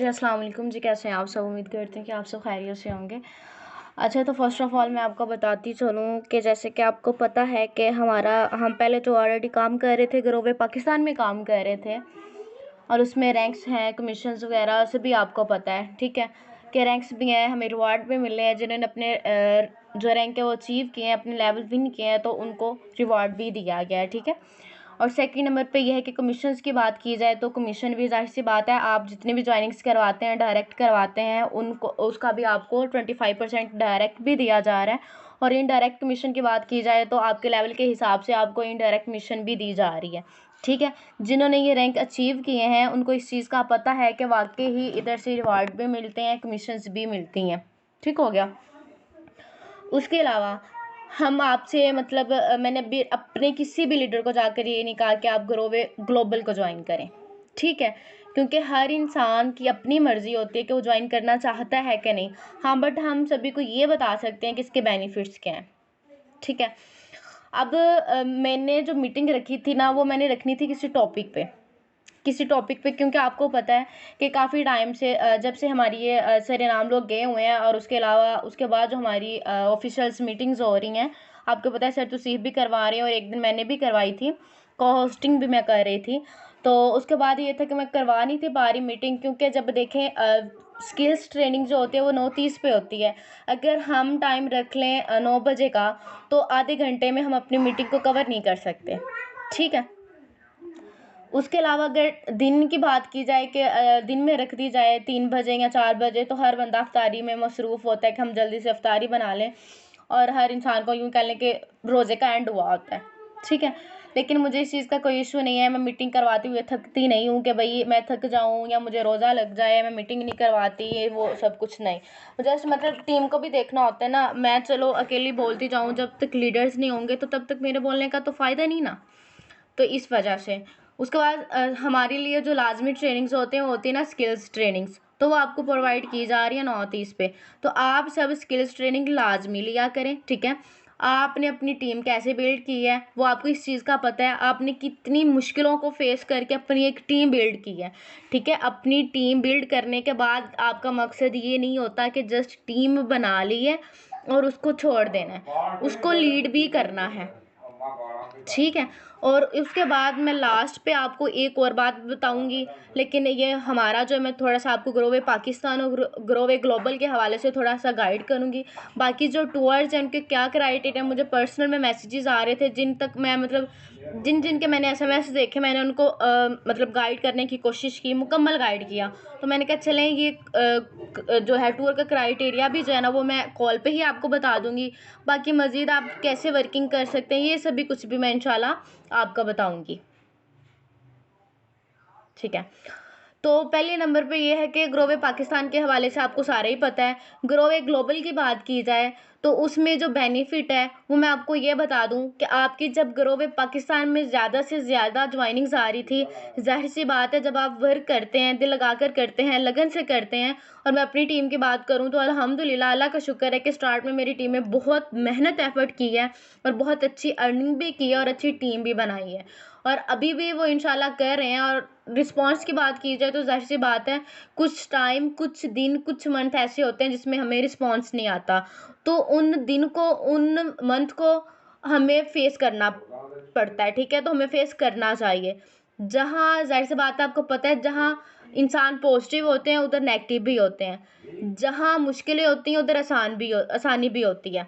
जी अस्सलाम वालेकुम जी, कैसे हैं आप सब? उम्मीद करते हैं कि आप सब खैरियत से होंगे। अच्छा, तो फ़र्स्ट ऑफ़ ऑल मैं आपको बताती चलूँ कि जैसे कि आपको पता है कि हम पहले तो ऑलरेडी काम कर रहे थे, ग्लोबल पाकिस्तान में काम कर रहे थे और उसमें रैंक्स हैं, कमीशंस वगैरह सभी आपको पता है, ठीक है? कि रैंक्स भी हैं, हमें रिवार्ड भी मिले हैं, जिन्होंने अपने जो रैंक है वो अचीव किए हैं, अपने लेवल विन किए हैं, तो उनको रिवार्ड भी दिया गया है, ठीक है? और सेकंड नंबर पे ये है कि कमीशंस की बात की जाए तो कमीशन भी ज़ाहिर सी बात है, आप जितनी भी जॉइनिंग्स करवाते हैं, डायरेक्ट करवाते हैं, उनको उसका भी आपको 25% डायरेक्ट भी दिया जा रहा है। और इनडायरेक्ट कमीशन की बात की जाए तो आपके लेवल के हिसाब से आपको इनडायरेक्ट कमीशन भी दी जा रही है, ठीक है? जिन्होंने ये रैंक अचीव किए हैं उनको इस चीज़ का पता है कि वाकई ही इधर से रिवार्ड भी मिलते हैं, कमीशंस भी मिलती हैं, ठीक हो गया? उसके अलावा हम आपसे मतलब मैंने अभी अपने किसी भी लीडर को जाकर ये नहीं कहा कि आप ग्लोबल को ज्वाइन करें, ठीक है? क्योंकि हर इंसान की अपनी मर्ज़ी होती है कि वो ज्वाइन करना चाहता है कि नहीं। हाँ, बट हम सभी को ये बता सकते हैं कि इसके बेनिफिट्स क्या हैं, ठीक है? अब मैंने जो मीटिंग रखी थी ना, वो मैंने रखनी थी किसी टॉपिक पे, क्योंकि आपको पता है कि काफ़ी टाइम से जब से हमारी ये सरेआम लोग गए हुए हैं और उसके अलावा उसके बाद जो हमारी ऑफिशियल्स मीटिंग्स हो रही हैं, आपको पता है सर तौसीफ भी करवा रहे हैं और एक दिन मैंने भी करवाई थी, को होस्टिंग भी मैं कर रही थी। तो उसके बाद ये था कि मैं करवा नहीं थी पा रही मीटिंग, क्योंकि जब देखें स्किल्स ट्रेनिंग जो होती है वो 9:30 पे होती है। अगर हम टाइम रख लें 9 बजे का, तो आधे घंटे में हम अपनी मीटिंग को कवर नहीं कर सकते, ठीक है? उसके अलावा अगर दिन की बात की जाए कि दिन में रख दी जाए 3 बजे या 4 बजे, तो हर बंदा अफ्तारी में मसरूफ़ होता है कि हम जल्दी से अफ्तारी बना लें और हर इंसान को यूँ कह लें कि रोज़े का एंड हुआ होता है, ठीक है? लेकिन मुझे इस चीज़ का कोई इशू नहीं है, मैं मीटिंग करवाते हुए थकती नहीं हूँ कि भई मैं थक जाऊँ या मुझे रोज़ा लग जाए, मैं मीटिंग नहीं करवाती, ये वो सब कुछ नहीं। जस्ट मतलब टीम को भी देखना होता है ना, मैं चलो अकेली बोलती जाऊँ, जब तक लीडर्स नहीं होंगे तो तब तक मेरे बोलने का तो फ़ायदा नहीं ना। तो इस वजह से उसके बाद हमारे लिए जो लाजमी ट्रेनिंग्स होते हैं वो होती है ना स्किल्स ट्रेनिंग्स, तो वो आपको प्रोवाइड की जा रही है 9:30 पे। तो आप सब स्किल्स ट्रेनिंग लाजमी लिया करें, ठीक है? आपने अपनी टीम कैसे बिल्ड की है वो आपको इस चीज़ का पता है, आपने कितनी मुश्किलों को फेस करके अपनी एक टीम बिल्ड की है, ठीक है? अपनी टीम बिल्ड करने के बाद आपका मकसद ये नहीं होता कि जस्ट टीम बना ली है और उसको छोड़ देना है, उसको लीड भी करना है, ठीक है? और उसके बाद मैं लास्ट पे आपको एक और बात बताऊँगी, लेकिन ये हमारा जो है मैं थोड़ा-सा आपको ग्रोवे पाकिस्तान और ग्रोवे ग्लोबल के हवाले से थोड़ा-सा गाइड करूँगी। बाकी जो टूअर्स हैं उनके क्या क्राइटेरिया, मुझे पर्सनल में मैसेजेस आ रहे थे जिन तक मैं मतलब जिन-जिन के मैंने एसएमएस देखे, मैंने उनको मतलब गाइड करने की कोशिश की, मुकम्मल गाइड किया। तो मैंने कहा चलें ये जो है टूर का क्राइटेरिया भी जो है ना वो मैं कॉल पे ही आपको बता दूँगी। बाकी मज़ीद आप कैसे वर्किंग कर सकते हैं ये सभी कुछ भी मैं इंशाल्लाह आपको बताऊँगी, ठीक है? तो पहले नंबर पे ये है कि ग्रोवे पाकिस्तान के हवाले से आपको सारा ही पता है। ग्रोवे ग्लोबल की बात की जाए तो उसमें जो बेनिफिट है वो मैं आपको ये बता दूं कि आपकी जब ग्रोवे पाकिस्तान में ज़्यादा से ज़्यादा ज्वाइनिंग्स आ रही थी, ज़ाहिर सी बात है जब आप वर्क करते हैं, दिल लगाकर करते हैं, लगन से करते हैं, और मैं अपनी टीम की बात करूं तो अल्हम्दुलिल्लाह अल्लाह का शुक्र है कि स्टार्ट में मेरी टीम ने बहुत मेहनत एफर्ट की है और बहुत अच्छी अर्निंग भी की है और अच्छी टीम भी बनाई है और अभी भी वो इंशाल्लाह कर रहे हैं। और रिस्पॉन्स की बात की जाए तो ज़ाहिर सी बात है कुछ टाइम, कुछ दिन, कुछ मंथ ऐसे होते हैं जिसमें हमें रिस्पॉन्स नहीं आता, तो उन दिन को, उन मंथ को हमें फेस करना पड़ता है, ठीक है? तो हमें फेस करना चाहिए। जहाँ ज़ाहिर सी बात है आपको पता है जहाँ इंसान पॉजिटिव होते हैं उधर नेगेटिव भी होते हैं, जहाँ मुश्किलें होती हैं उधर आसानी भी होती है,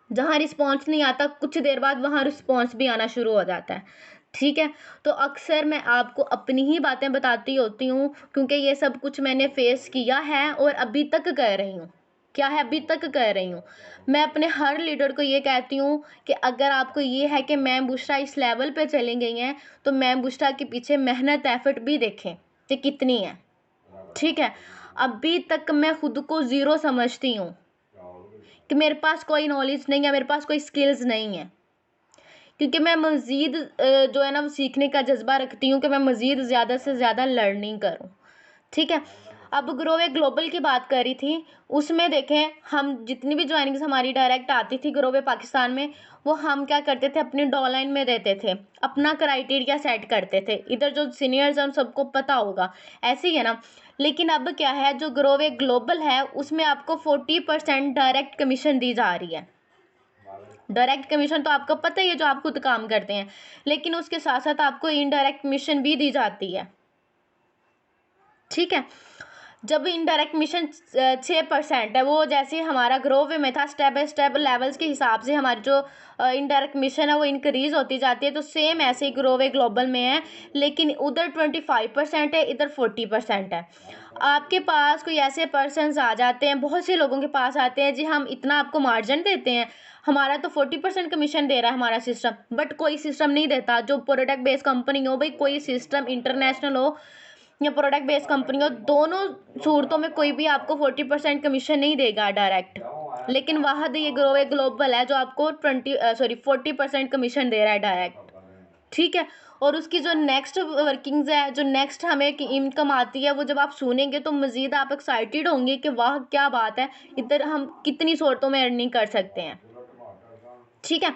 जहाँ रिस्पॉन्स नहीं आता कुछ देर बाद वहाँ रिस्पॉन्स भी आना शुरू हो जाता है, ठीक है? तो अक्सर मैं आपको अपनी ही बातें बताती होती हूँ क्योंकि ये सब कुछ मैंने फेस किया है और अभी तक कर रही हूँ। क्या है, अभी तक कर रही हूँ। मैं अपने हर लीडर को ये कहती हूँ कि अगर आपको ये है कि मैम बुशरा इस लेवल पे चली गई हैं तो मैम बुशरा के पीछे मेहनत एफर्ट भी देखें कि कितनी है, ठीक है? अभी तक मैं खुद को ज़ीरो समझती हूँ कि मेरे पास कोई नॉलेज नहीं है, मेरे पास कोई स्किल्स नहीं है, क्योंकि मैं मज़ीद जो है ना वो सीखने का जज़्बा रखती हूँ कि मैं मज़ीद ज़्यादा से ज़्यादा लर्निंग करूँ, ठीक है? अब ग्रोवे ग्लोबल की बात करी थी, उसमें देखें हम जितनी भी ज्वाइनिंग्स हमारी डायरेक्ट आती थी ग्रोवे पाकिस्तान में, वो हम क्या करते थे अपनी डॉलाइन में देते थे, अपना क्राइटेरिया सेट करते थे। इधर जो सीनियर्स हम सबको पता होगा, ऐसे ही है ना। लेकिन अब क्या है, जो ग्रोवे ग्लोबल है उसमें आपको 40% डायरेक्ट कमीशन दी जा रही है। डायरेक्ट कमीशन तो आपको पता ही है जो आप खुद काम करते हैं, लेकिन उसके साथ साथ आपको इनडायरेक्ट कमीशन भी दी जाती है। ठीक है, जब इनडायरेक्ट कमीशन 6% है, वो जैसे हमारा ग्रोवे में था स्टेप बाय स्टेप लेवल्स के हिसाब से हमारी जो इनडायरेक्ट कमीशन है वो इंक्रीज होती जाती है, तो सेम ऐसे ही ग्रोवे ग्लोबल में है, लेकिन उधर 25% है, इधर 40% है। आपके पास कोई ऐसे पर्सनस आ जाते हैं, बहुत से लोगों के पास आते हैं, जी हम इतना आपको मार्जिन देते हैं, हमारा तो 40% कमीशन दे रहा है हमारा सिस्टम, बट कोई सिस्टम नहीं देता। जो प्रोडक्ट बेस्ड कंपनी हो, भाई कोई सिस्टम इंटरनेशनल हो या प्रोडक्ट बेस्ड कंपनी हो, दोनों सूरतों में कोई भी आपको 40% कमीशन नहीं देगा डायरेक्ट। लेकिन वहाँ ये ग्रोवे ग्लोबल है जो आपको 40% कमीशन दे रहा है डायरेक्ट। ठीक है, और उसकी जो नेक्स्ट वर्किंग्स है, जो नेक्स्ट हमें इनकम आती है, वो जब आप सुनेंगे तो मज़ीद आप एक्साइटेड होंगे कि वाह क्या बात है, इधर हम कितनी सूरतों में अर्निंग कर सकते हैं। ठीक है,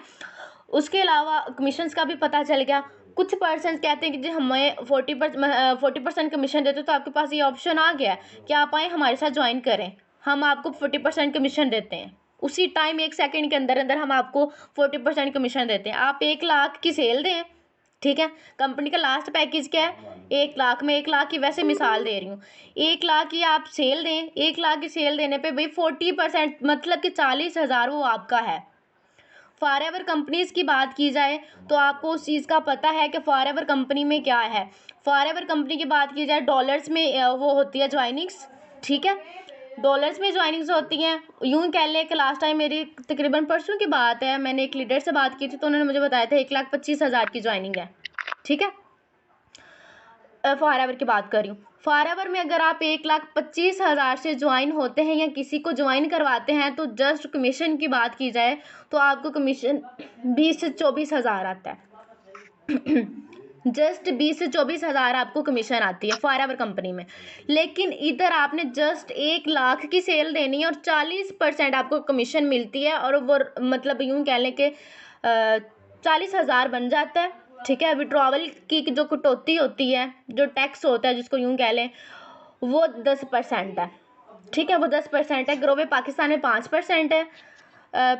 उसके अलावा कमीशंस का भी पता चल गया। कुछ पर्सन कहते हैं कि जी हमें 40% कमीशन देते, तो आपके पास ये ऑप्शन आ गया कि आप आए हमारे साथ ज्वाइन करें, हम आपको 40% कमीशन देते हैं। उसी टाइम 1 सेकंड के अंदर अंदर हम आपको 40% कमीशन देते हैं। आप 1 लाख की सेल दें, ठीक है, कंपनी का लास्ट पैकेज क्या है 1 लाख, मैं 1 लाख की वैसे मिसाल दे रही हूँ, 1 लाख की आप सेल दें, 1 लाख की सेल देने पे भाई 40% मतलब कि 40,000 वो आपका है। फॉरएवर कंपनीज की बात की जाए तो आपको उस चीज़ का पता है कि फॉरएवर कंपनी में क्या है। फॉरएवर कंपनी की बात की जाए डॉलर्स में वो होती है ज्वाइनिंग्स, ठीक है, डॉलर्स में ज्वाइनिंग्स होती हैं। यूँ कह लें कि लास्ट टाइम मेरी तकरीबन परसों की बात है, मैंने एक लीडर से बात की थी तो उन्होंने मुझे बताया था 1,25,000 की ज्वाइनिंग है। ठीक है, फॉरएवर की बात कर रही हूँ। फॉरएवर में अगर आप 1,25,000 से ज्वाइन होते हैं या किसी को ज्वाइन करवाते हैं, तो जस्ट कमीशन की बात की जाए तो आपको कमीशन 20 से 24,000 आता है। जस्ट 20 से 24,000 आपको कमीशन आती है फॉरएवर कंपनी में। लेकिन इधर आपने जस्ट 1 लाख की सेल देनी है और 40% आपको कमीशन मिलती है, और वो मतलब यूँ कह लें कि 40,000 बन जाता है। ठीक है, विड्रॉवल की जो कटौती होती है, जो टैक्स होता है जिसको यूँ कह लें, वो 10% है। ठीक है, वो 10% है। ग्रोवे पाकिस्तान में 5% है।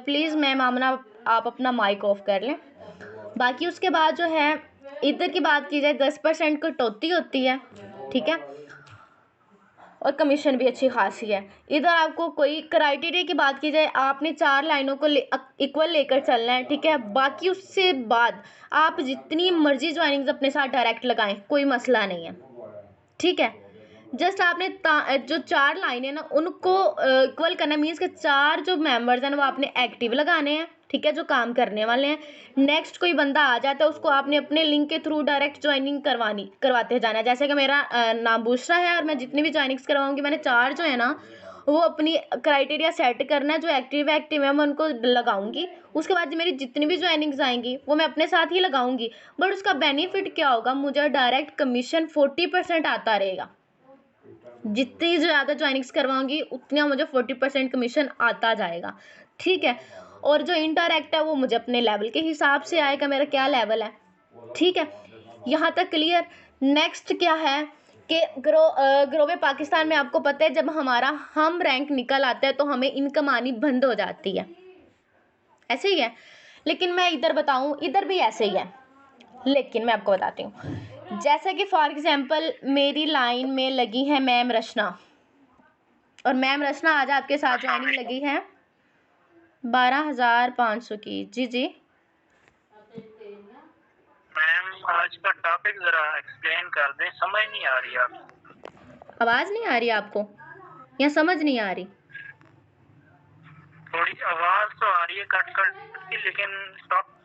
प्लीज़ मैम आमना आप अपना माइक ऑफ कर लें। बाकी उसके बाद जो है इधर की बात की जाए 10% कटौती होती है। ठीक है, और कमीशन भी अच्छी खासी है। इधर आपको कोई क्राइटेरिया की बात की जाए, आपने 4 लाइनों को इक्वल लेकर चलना है। ठीक है, बाकी उससे बाद आप जितनी मर्जी ज्वाइनिंग्स अपने साथ डायरेक्ट लगाएं, कोई मसला नहीं है। ठीक है, जस्ट आपने जो 4 लाइन है ना उनको इक्वल करना, मीन्स के 4 जो मेंबर्स हैं वो आपने एक्टिव लगाने हैं। ठीक है, जो काम करने वाले हैं। नेक्स्ट कोई बंदा आ जाता है उसको आपने अपने लिंक के थ्रू डायरेक्ट ज्वाइनिंग करवाते जाना है। जैसे कि मेरा नाम बुशरा है और मैं जितनी भी ज्वाइनिंग्स करवाऊंगी, मैंने 4 जो है ना वो अपनी क्राइटेरिया सेट करना है, जो एक्टिव है मैं उनको लगाऊंगी। उसके बाद मेरी जितनी भी ज्वाइनिंग्स आएंगी वो मैं अपने साथ ही लगाऊंगी। बट उसका बेनिफिट क्या होगा, मुझे डायरेक्ट कमीशन 40% आता रहेगा। जितनी ज़्यादा ज्वाइनिंग्स करवाऊंगी उतना मुझे 40% कमीशन आता जाएगा। ठीक है, और जो इनडायरेक्ट है वो मुझे अपने लेवल के हिसाब से आएगा, मेरा क्या लेवल है। ठीक है, यहाँ तक क्लियर। नेक्स्ट क्या है कि ग्रोवे पाकिस्तान में आपको पता है जब हमारा हम रैंक निकल आता है तो हमें इनकम आनी बंद हो जाती है, ऐसे ही है। लेकिन मैं इधर बताऊं, इधर भी ऐसे ही है, लेकिन मैं आपको बताती हूँ। जैसे कि फॉर एग्जांपल मेरी लाइन में लगी है मैम रचना, और मैम रचना आज आपके साथ ज्वाइनिंग लगी है 12,500 की। जी जी मैम, आज का टॉपिक जरा एक्सप्लेन कर दें, समझ नहीं आ रही आप। आवाज़ नहीं आ रही आपको या समझ नहीं आ रही? थोड़ी आवाज तो आ रही है कट कट की, लेकिन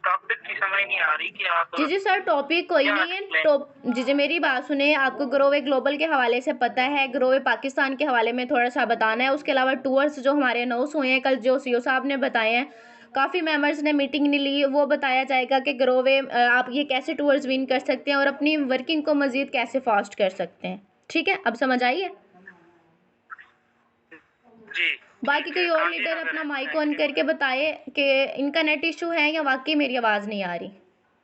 टॉपिक की समझ नहीं आ रही कि आप। जी जी सर, टॉपिक कोई नहीं है। जी जी मेरी बात सुने, आपको ग्रोवे ग्लोबल के हवाले से पता है, ग्रोवे पाकिस्तान के हवाले में थोड़ा सा बताना है। उसके अलावा टूर्स जो हमारे अनाउंस हुए हैं कल, जो सीओ साहब ने बताए हैं, काफ़ी मेंबर्स ने मीटिंग नहीं ली, वो बताया जाएगा कि ग्रोवे आप ये कैसे टूर्स विन कर सकते हैं और अपनी वर्किंग को मज़ीद कैसे फास्ट कर सकते हैं। ठीक है, अब समझ आई है? जी बाकी कोई और लीडर अपना माइक ऑन करके बताए कि इनका नेट इशू है या वाकई मेरी आवाज़ नहीं आ रही,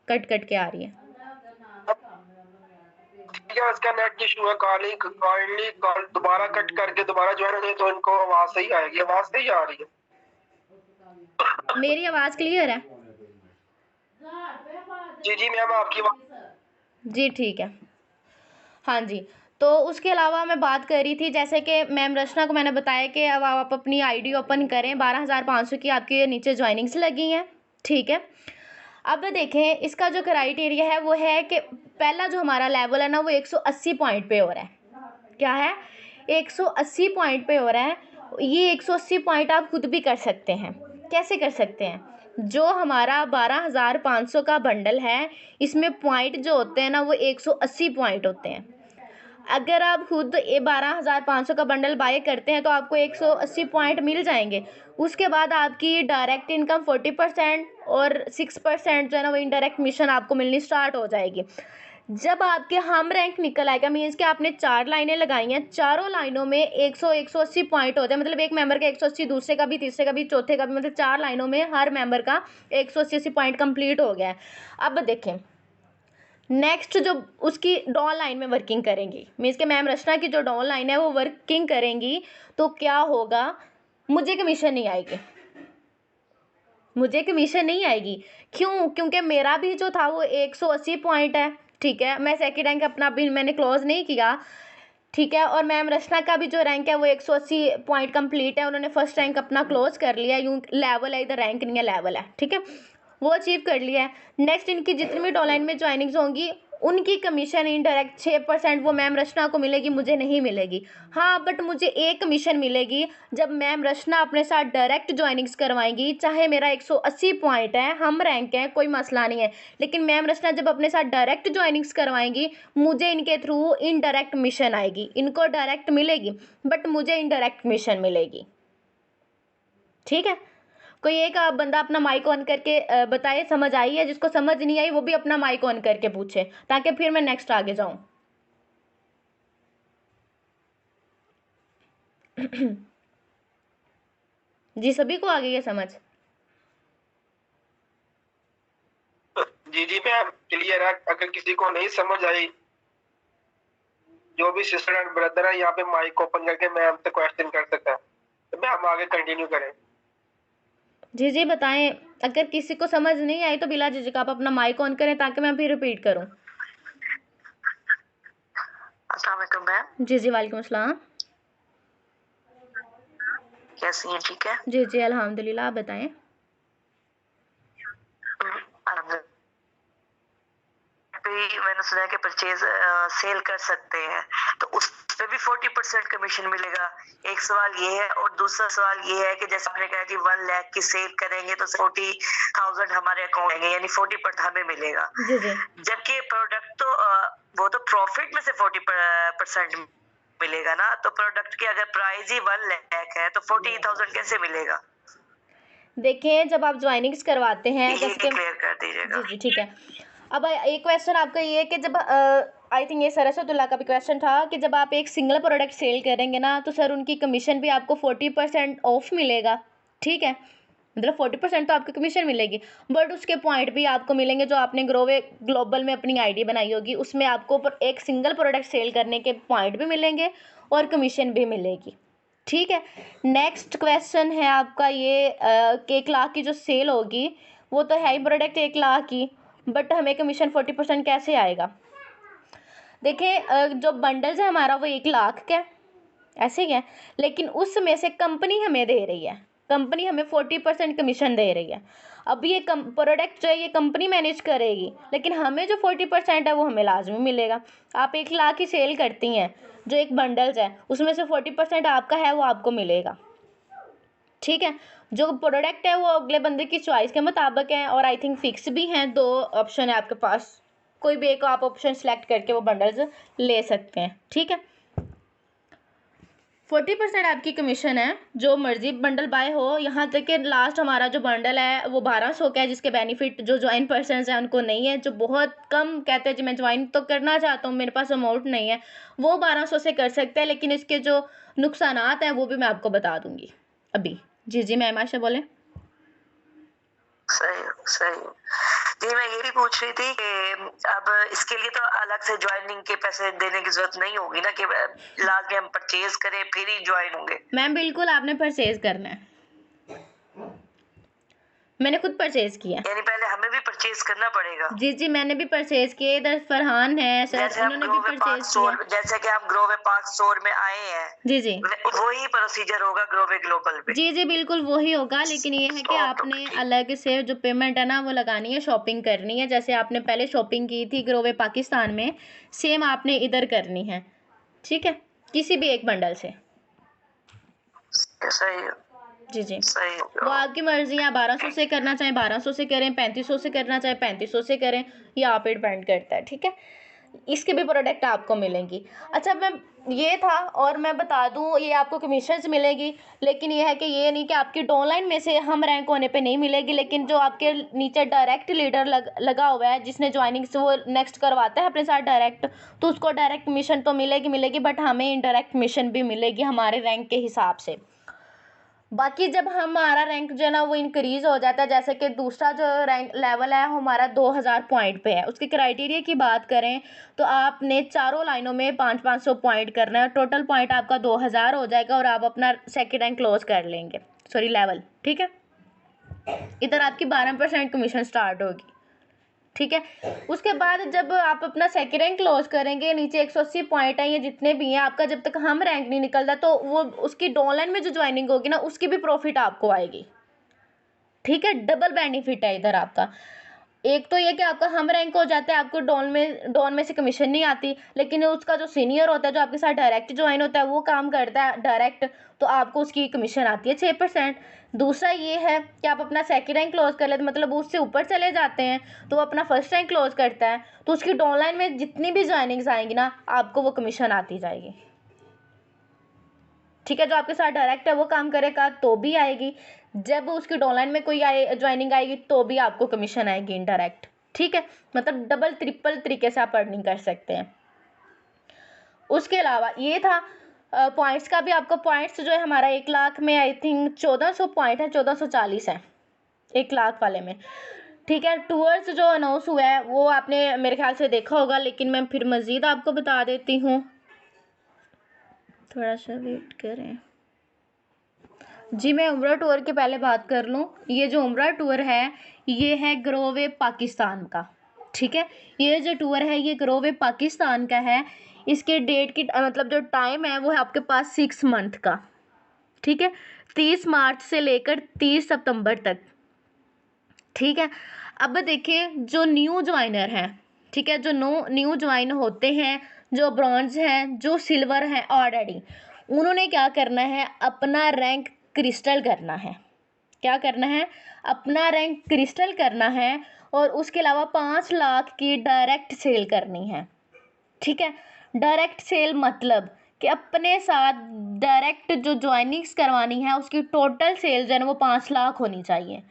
कट कट के आ रही है। क्या इसका नेट इशू है? काइंडली कॉल दोबारा कट करके दोबारा ज्वाइन हो जाए तो इनको आवाज सही आएगी। आवाज सही आ रही है? मेरी आवाज़ क्लियर है? जी जी मैम, आपकी जी ठीक है। हाँ जी, तो उसके अलावा मैं बात कर रही थी जैसे कि मैम रचना को मैंने बताया कि अब आप अपनी आईडी ओपन करें, 12,500 की आपकी नीचे ज्वाइनिंग्स लगी हैं, ठीक है। अब देखें इसका जो क्राइटेरिया है वो है कि पहला जो हमारा लेवल है ना वो 180 पॉइंट पे हो रहा है। क्या है? 180 पॉइंट पे हो रहा है। ये 180 पॉइंट आप खुद भी कर सकते हैं। कैसे कर सकते हैं? जो हमारा 12,500 का बंडल है इसमें पॉइंट जो होते हैं ना वो 180 पॉइंट होते हैं। अगर आप खुद 12,500 का बंडल बाय करते हैं तो आपको 180 पॉइंट मिल जाएंगे। उसके बाद आपकी डायरेक्ट इनकम 40% और 6% जो है ना वो इनडायरेक्ट कमीशन आपको मिलनी स्टार्ट हो जाएगी। जब आपके हम रैंक निकल आएगा मीन्स कि आपने 4 लाइनें लगाई हैं, चारों लाइनों में 180 पॉइंट होते हैं, मतलब एक मेंबर का 180, दूसरे का भी, तीसरे का भी, चौथे का भी, मतलब 4 लाइनों में हर मेंबर का 180 पॉइंट कंप्लीट हो गया है। अब देखें नेक्स्ट जो उसकी डाउन लाइन में वर्किंग करेंगी मीन्स के मैम रचना की जो डाउन लाइन है वो वर्किंग करेंगी तो क्या होगा? मुझे कमीशन नहीं आएगी, मुझे कमीशन नहीं आएगी। क्यों? क्योंकि मेरा भी जो था वो 180 पॉइंट है, ठीक है। मैं सेकंड रैंक अपना भी मैंने क्लोज नहीं किया, ठीक है। और मैम रचना का भी जो रैंक है वो 180 पॉइंट कंप्लीट है, उन्होंने फर्स्ट रैंक अपना क्लोज कर लिया। यूँ लेवल है, इधर रैंक नहीं है, लेवल है, ठीक है, वो अचीव कर लिया है। नेक्स्ट इनकी जितनी भी डॉलाइन में ज्वाइनिंग्स होंगी उनकी कमीशन इनडायरेक्ट 6% वो मैम रचना को मिलेगी, मुझे नहीं मिलेगी। हाँ बट मुझे एक कमीशन मिलेगी जब मैम रचना अपने साथ डायरेक्ट ज्वाइनिंग्स करवाएंगी। चाहे मेरा 180 पॉइंट है, हम रैंक है, कोई मसला नहीं है, लेकिन मैम रचना जब अपने साथ डायरेक्ट ज्वाइनिंग्स करवाएंगी मुझे इनके थ्रू इनडायरेक्ट कमीशन आएगी। इनको डायरेक्ट मिलेगी बट मुझे इनडायरेक्ट कमीशन मिलेगी, ठीक है। कोई एक बंदा अपना माइक ऑन करके बताए समझ आई है? जिसको समझ नहीं आई वो भी अपना माइक ऑन करके पूछे ताकि फिर मैं नेक्स्ट आगे जाऊं। जी सभी को आ गई है समझ? जी जी मैम क्लियर है। अगर किसी को नहीं समझ आई, जो भी सिस्टर एंड ब्रदर है यहाँ पे माइक ओपन करके मैम से क्वेश्चन कर सकता है, तो मैम आगे कंटिन्यू करें। जी जी बताएं। अगर किसी को समझ नहीं आई तो बिला झिझक आप अपना माइक ऑन करें ताकि मैं फिर रिपीट करूं। अस्सलाम वालेकुम मैम। जी जी वालेकुम अस्सलाम। कैसी हैं? ठीक है जी जी अल्हम्दुलिल्लाह, आप बताएं। मैंने सुना है कि परचेज सेल कर सकते हैं तो उस पे भी 40% कमीशन मिलेगा। एक सवाल ये है और दूसरा सवाल ये है कि जैसे आपने कहा कि 1 लाख की सेल करेंगे तो 40,000 हमारे अकाउंट में यानी 40% हमें मिलेगा। जी जी जबकि प्रोडक्ट तो वो तो प्रॉफिट में से 40% मिलेगा ना, तो प्रोडक्ट की अगर प्राइस ही 1 लाख है तो 40,000 कैसे मिलेगा? देखिए जब आप ज्वाइनिंग्स करवाते हैं ये जैसे क्लियर कर दीजिएगा। जी जी ठीक है। अब एक क्वेश्चन आपका ये है कि जब आई थिंक ये सरसतुल्ला का भी क्वेश्चन था कि जब आप एक सिंगल प्रोडक्ट सेल करेंगे ना तो सर उनकी कमीशन भी आपको 40% ऑफ मिलेगा, ठीक है। मतलब 40% तो आपकी कमीशन मिलेगी बट उसके पॉइंट भी आपको मिलेंगे जो आपने ग्रोवे ग्लोबल में अपनी आईडी बनाई होगी उसमें आपको एक सिंगल प्रोडक्ट सेल करने के पॉइंट भी मिलेंगे और कमीशन भी मिलेगी, ठीक है। नेक्स्ट क्वेश्चन है आपका ये कि 1 लाख की जो सेल होगी वो तो है ही प्रोडक्ट 1 लाख की, बट हमें कमीशन 40% कैसे आएगा? देखिए जो बंडल्स है हमारा वो 1 लाख का ऐसे ही है, लेकिन उसमें से कंपनी हमें दे रही है, कंपनी हमें 40% कमीशन दे रही है। अब ये प्रोडक्ट जो है ये कंपनी मैनेज करेगी लेकिन हमें जो 40% है वो हमें लाजमी मिलेगा। आप 1 लाख की सेल करती हैं, जो एक बंडल्स है उसमें से 40% आपका है वो आपको मिलेगा, ठीक है। जो प्रोडक्ट है वो अगले बंदे की चॉइस के मुताबिक है और आई थिंक फिक्स भी हैं। 2 ऑप्शन है आपके पास, कोई भी एक आप ऑप्शन सेलेक्ट करके वो बंडल्स ले सकते हैं, ठीक है। 40% आपकी कमीशन है, जो मर्जी बंडल बाय हो। यहाँ तक कि लास्ट हमारा जो बंडल है वो 1200 का है, जिसके बेनिफिट जो ज्वाइन पर्सन्स हैं उनको नहीं है। जो बहुत कम कहते हैं जी मैं ज्वाइन तो करना चाहता हूँ, मेरे पास अमाउंट नहीं है, वो 1200 से कर सकते हैं। लेकिन इसके जो नुकसानात हैं वो भी मैं आपको बता दूंगी अभी। जी मैम आशा बोले। सही सही। जी मैं ये भी पूछ रही थी कि अब इसके लिए तो अलग से ज्वाइनिंग के पैसे देने की जरूरत नहीं होगी ना, कि लास्ट में हम परचेज करें फिर ही ज्वाइन होंगे? मैम बिल्कुल आपने परचेज करना है, मैंने खुद परचेज किया। यानी पहले हमें भी परचेज करना पड़ेगा? जी मैंने भी परचेज किया। इधर फरहान है सर, जैसे हम उन्होंने भी परचेज किया। जैसे कि हम ग्रोवे पार्क स्टोर में आए हैं, जी वही प्रोसीजर होगा ग्रोवे ग्लोबल पे? जी बिल्कुल वही होगा। लेकिन ये है कि आपने अलग से जो पेमेंट है ना वो लगानी है, शॉपिंग करनी है। जैसे आपने पहले शॉपिंग की थी ग्रोवे पाकिस्तान में, सेम आपने इधर करनी है, ठीक है, किसी भी एक बंडल से। सही जी सही। वो आपकी मर्जी है, 1200 से करना चाहे 1200 से करें, 3500 से करना चाहे 3500 से करें, ये आप पे डिपेंड करता है, ठीक है। इसके भी प्रोडक्ट आपको मिलेंगी। अच्छा मैं ये था, और मैं बता दूं ये आपको कमीशंस मिलेगी। लेकिन ये है कि ये नहीं कि आपकी डाउनलाइन में से हम रैंक होने पे नहीं मिलेगी, लेकिन जो आपके नीचे डायरेक्ट लीडर लगा हुआ है जिसने ज्वाइनिंग से वो नेक्स्ट करवाता है अपने साथ डायरेक्ट, तो उसको डायरेक्ट कमीशन तो मिलेगी, बट हमें इनडायरेक्ट कमीशन भी मिलेगी हमारे रैंक के हिसाब से। बाकी जब हमारा रैंक जो है ना वो इंक्रीज़ हो जाता है, जैसे कि दूसरा जो रैंक लेवल है हमारा 2000 पॉइंट पे है। उसके क्राइटेरिया की बात करें तो आपने चारों लाइनों में 500 पॉइंट करना है, टोटल पॉइंट आपका 2000 हो जाएगा और आप अपना सेकेंड रैंक क्लोज कर लेंगे, सॉरी लेवल, ठीक है। इधर आपकी 12% कमीशन स्टार्ट होगी, ठीक है। उसके बाद जब आप अपना सेकेंड रैंक क्लोज करेंगे, नीचे 180 पॉइंट है, ये जितने भी हैं आपका, जब तक हम रैंक नहीं निकलता तो वो उसकी डाउनलाइन में जो ज्वाइनिंग होगी ना उसकी भी प्रॉफिट आपको आएगी, ठीक है। डबल बेनिफिट है इधर आपका। एक तो ये कि आपका हम रैंक हो जाता है, आपको डाउन में से कमीशन नहीं आती, लेकिन उसका जो सीनियर होता है जो आपके साथ डायरेक्ट ज्वाइन होता है वो काम करता है डायरेक्ट, तो आपको उसकी कमीशन आती है 6%। दूसरा ये है कि आप अपना सेकंड रैंक क्लोज कर लेते, मतलब उससे ऊपर चले जाते हैं तो वो अपना फर्स्ट रैंक क्लोज करता है, तो उसकी डाउनलाइन में जितनी भी ज्वाइनिंग्स आएंगी ना आपको वो कमीशन आती जाएगी, ठीक है। जो आपके साथ डायरेक्ट है वो काम करेगा तो भी आएगी, जब उसकी डाउनलाइन में कोई ज्वाइनिंग आएगी तो भी आपको कमीशन आएगी इनडायरेक्ट, ठीक है। मतलब डबल ट्रिपल तरीके से आप अर्निंग कर सकते हैं। उसके अलावा ये था पॉइंट्स का भी। आपको पॉइंट्स जो है हमारा 1 लाख में आई थिंक 1400 पॉइंट है, 1440 है 1 लाख वाले में, ठीक है। टूर्स जो अनाउंस हुआ है वो आपने मेरे ख्याल से देखा होगा, लेकिन मैं फिर मज़ीद आपको बता देती हूँ, थोड़ा सा वेट करें। जी मैं उम्रा टूर के पहले बात कर लूँ। ये जो उम्रा टूर है ये है ग्रोवे पाकिस्तान का, ठीक है। ये जो टूर है ये ग्रोवे पाकिस्तान का है। इसके डेट की मतलब जो टाइम है वो है आपके पास 6 मंथ का, ठीक है, 30 मार्च से लेकर 30 सितंबर तक, ठीक है। अब देखिए जो न्यू ज्वाइनर हैं, ठीक है, जो न्यू ज्वाइन होते हैं, जो ब्रॉन्ज हैं, जो सिल्वर हैं ऑलरेडी, उन्होंने क्या करना है, अपना रैंक क्रिस्टल करना है। क्या करना है, अपना रैंक क्रिस्टल करना है, और उसके अलावा 5 लाख की डायरेक्ट सेल करनी है, ठीक है। डायरेक्ट सेल मतलब कि अपने साथ डायरेक्ट जो ज्वाइनिंग्स करवानी है उसकी टोटल सेल जो है ना वो 5 लाख होनी चाहिए।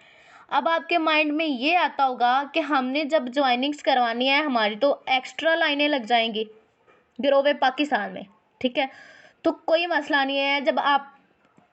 अब आपके माइंड में ये आता होगा कि हमने जब ज्वाइनिंग्स करवानी है हमारी तो एक्स्ट्रा लाइनें लग जाएंगी ग्रोवे पाकिस्तान में, ठीक है। तो कोई मसला नहीं है, जब आप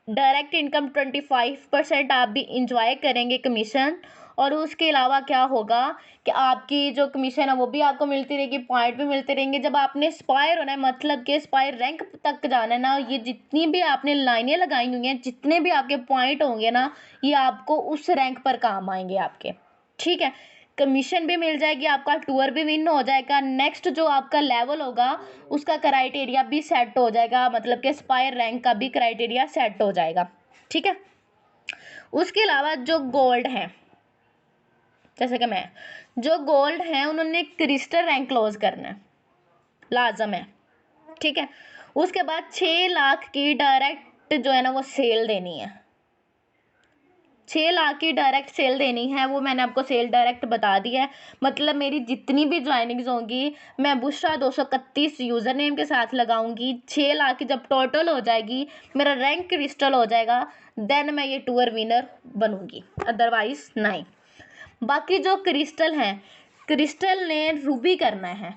डायरेक्ट इनकम 25% आप भी इंजॉय करेंगे कमीशन, और उसके अलावा क्या होगा कि आपकी जो कमीशन है वो भी आपको मिलती रहेगी, पॉइंट भी मिलते रहेंगे। जब आपने स्पायर होना है, मतलब कि स्पायर रैंक तक जाना है ना, ये जितनी भी आपने लाइनें लगाई हुई हैं, जितने भी आपके पॉइंट होंगे ना, ये आपको उस रैंक पर काम आएंगे आपके, ठीक है। कमीशन भी मिल जाएगी, आपका टूर भी विन हो जाएगा, नेक्स्ट जो आपका लेवल होगा उसका क्राइटेरिया भी सेट हो जाएगा, मतलब कि स्पायर रैंक का भी क्राइटेरिया सेट हो जाएगा, ठीक है। उसके अलावा जो गोल्ड हैं, जैसे कि मैं, जो गोल्ड हैं उन्होंने क्रिस्टल रैंक क्लोज करना है, लाजम है, ठीक है। उसके बाद 6 लाख की डायरेक्ट जो है ना वो सेल देनी है, 6 लाख की डायरेक्ट सेल देनी है, वो मैंने आपको सेल डायरेक्ट बता दिया है। मतलब मेरी जितनी भी ज्वाइनिंग्स होंगी मैं बुशरा 231 यूज़र नेम के साथ लगाऊंगी। 6 लाख की जब टोटल हो जाएगी, मेरा रैंक क्रिस्टल हो जाएगा, देन मैं ये टूर विनर बनूंगी, अदरवाइज नहीं। बाकी जो क्रिस्टल हैं, क्रिस्टल ने रूबी करना है,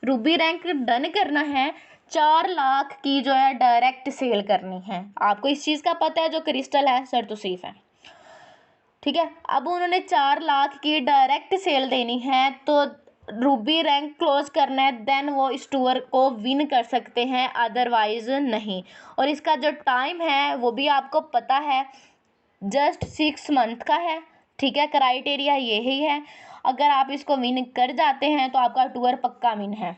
रूबी रैंक डन करना है, 4 लाख की जो है डायरेक्ट सेल करनी है। आपको इस चीज़ का पता है, जो क्रिस्टल है सर तौसीफ है, ठीक है। अब उन्होंने 4 लाख की डायरेक्ट सेल देनी है, तो रूबी रैंक क्लोज करना है, देन वो इस टूर को विन कर सकते हैं, अदरवाइज नहीं। और इसका जो टाइम है वो भी आपको पता है, जस्ट 6 मंथ का है, ठीक है। क्राइटेरिया यही है, अगर आप इसको विन कर जाते हैं तो आपका टूर पक्का विन है।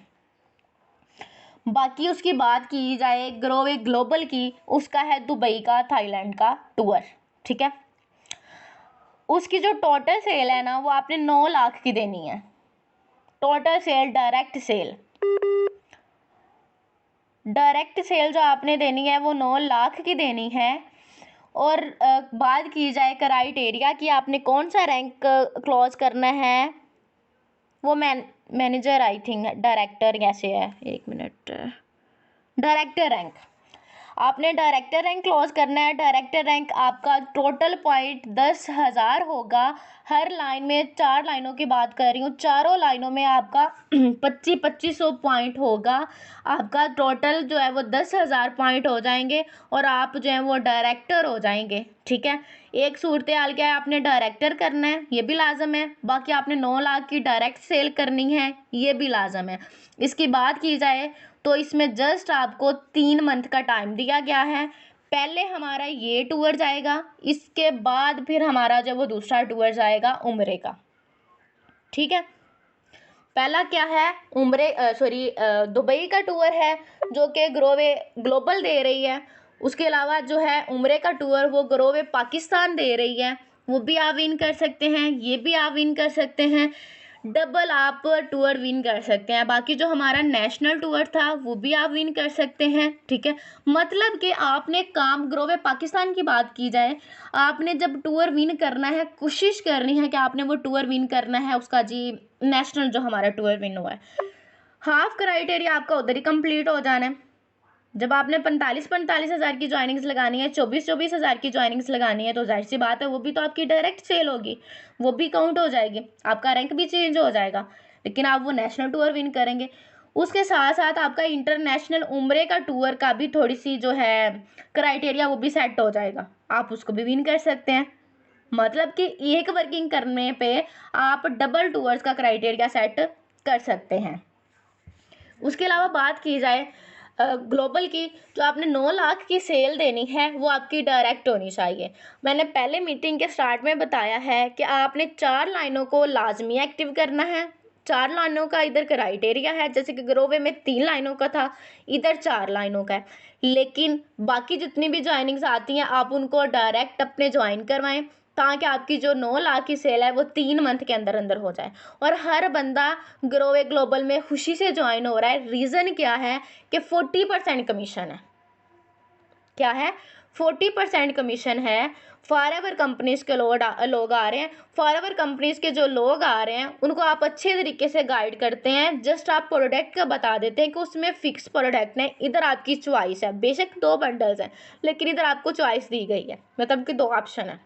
बाकी उसकी बात की जाए ग्रोवे ग्लोबल की, उसका है दुबई का, थाईलैंड का टूर, ठीक है। उसकी जो टोटल सेल है ना, वो आपने 9 लाख की देनी है, total sale, direct sale. Direct sale जो आपने देनी है वो 9 लाख की देनी है। और बात की जाए क्राइटेरिया कि आपने कौन सा रैंक क्लोज करना है, वो मैनेजर आई थिंक, डायरेक्टर कैसे है, 1 मिनट, डायरेक्टर रैंक, आपने डायरेक्टर रैंक क्लोज करना है। डायरेक्टर रैंक आपका टोटल पॉइंट 10,000 होगा। हर लाइन में, 4 लाइनों की बात कर रही हूँ, चारों लाइनों में आपका 2500 पॉइंट होगा। आपका टोटल जो है वो 10,000 पॉइंट हो जाएंगे और आप जो है वो डायरेक्टर हो जाएंगे, ठीक है। एक सूरत हाल क्या है, आपने डायरेक्टर करना है, ये भी लाजम है। बाकी आपने 9 लाख की डायरेक्ट सेल करनी है, ये भी लाजम है। इसकी बात की जाए तो इसमें जस्ट आपको 3 मंथ का टाइम दिया गया है। पहले हमारा ये टूर जाएगा, इसके बाद फिर हमारा जब वो दूसरा टूर जाएगा उम्रे का, ठीक है। पहला क्या है, दुबई का टूर है जो कि ग्रोवे ग्लोबल दे रही है। उसके अलावा जो है उम्रे का टूर वो ग्रोवे पाकिस्तान दे रही है, वो भी आप विन कर सकते हैं, ये भी आप विन कर सकते हैं, डबल आप टूर विन कर सकते हैं। बाकी जो हमारा नेशनल टूर था वो भी आप विन कर सकते हैं, ठीक है। मतलब कि आपने काम, ग्रोवे पाकिस्तान की बात की जाए, आपने जब टूर विन करना है, कोशिश करनी है कि आपने वो टूर विन करना है, उसका जी नेशनल जो हमारा टूर विन हुआ है। हाफ क्राइटेरिया आपका उधर ही कंप्लीट हो जाना है। जब आपने 45 हज़ार की ज्वाइनिंग्स लगानी है, 24 हज़ार की ज्वाइनिंग्स लगानी है, तो जाहिर सी बात है वो भी तो आपकी डायरेक्ट सेल होगी, वो भी काउंट हो जाएगी, आपका रैंक भी चेंज हो जाएगा, लेकिन आप वो नेशनल टूर विन करेंगे। उसके साथ साथ आपका इंटरनेशनल उम्रे का टूर का भी थोड़ी सी जो है क्राइटेरिया वो भी सेट हो जाएगा, आप उसको भी विन कर सकते हैं। मतलब कि एक वर्किंग करने पे आप डबल टूर्स का क्राइटेरिया सेट कर सकते हैं। उसके अलावा बात की जाए ग्लोबल की, जो आपने 9 लाख की सेल देनी है वो आपकी डायरेक्ट होनी चाहिए। मैंने पहले मीटिंग के स्टार्ट में बताया है कि आपने 4 लाइनों को लाजमी एक्टिव करना है। 4 लाइनों का इधर क्राइटेरिया है, जैसे कि ग्रोवे में 3 लाइनों का था, इधर 4 लाइनों का है। लेकिन बाकी जितनी भी ज्वाइनिंग्स आती हैं आप उनको डायरेक्ट अपने ज्वाइन करवाएं, ताकि आपकी जो 9 लाख की सेल है वो 3 मंथ के अंदर अंदर हो जाए। और हर बंदा ग्रोवे ग्लोबल में खुशी से ज्वाइन हो रहा है। रीज़न क्या है कि 40% कमीशन है। क्या है, 40% कमीशन है। फॉरएवर कंपनीज के लोग आ रहे हैं, फॉरएवर कंपनीज के जो लोग आ रहे हैं उनको आप अच्छे तरीके से गाइड करते हैं। जस्ट आप प्रोडक्ट का बता देते हैं कि उसमें फिक्स प्रोडक्ट है, इधर आपकी चॉइस है। बेशक 2 बंडल्स हैं, लेकिन इधर आपको चॉइस दी गई है, मतलब कि 2 ऑप्शन है।